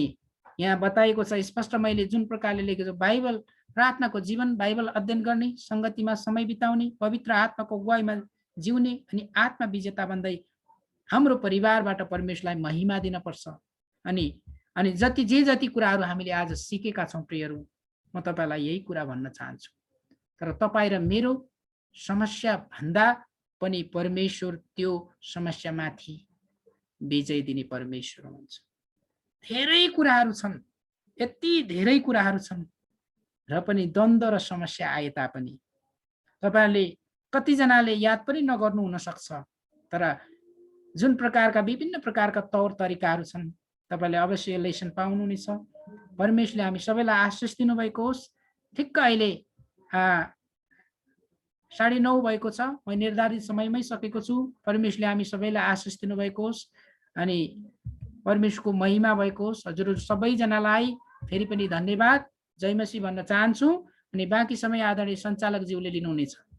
यहाँ बताएको छ स्पष्ट, मैले जुन प्रकारले लेखेको छु, बाइबल प्रार्थनाको जीवन, बाइबल अध्ययन गर्ने, संगतिमा समय बिताउने, पवित्र आत्माको अगुवाईमा जिउने अनि आत्मा विजेता बन्दै हाम्रो परिवारबाट परमेश्वरलाई महिमा दिन पर्छ। अनि जति कुराहरू हामीले आज सिकेका छौँ प्रियहरू, म तपाईँलाई यही कुरा भन्न चाहन्छु। तर तपाईँ र मेरो समस्या भन्दा पनि परमेश्वर त्यो समस्यामाथि विजय दिने परमेश्वर हुनुहुन्छ। धेरै कुराहरू छन्, यति धेरै कुराहरू छन् र पनि द्वन्द्व र समस्या आए तापनि तपाईहरुले कतिजनाले याद पनि नगर्नु हुन सक्छ, तर जुन प्रकारका विभिन्न प्रकारका तौर तरिकाहरू छन् तपाईले अवश्य लेसन पाउनुहुनेछ। परमेश्वरले हामी सबैलाई आशीष दिनुभएको होस्। ठिक्क अहिले 9:30 भएको छ, म निर्धारित समयमै सकेको छु। परमेश्वरले हामी सबैलाई आशीष दिनुभएको होस् अनि परमेश्वरको महिमा भएको होस्। हजुरहरु सबैजनालाई फेरि पनि धन्यवाद, जय मसीह भन्न चाहन्छु। अनि बाँकी समय आदरणीय सञ्चालक ज्यूले लिनुहुनेछ।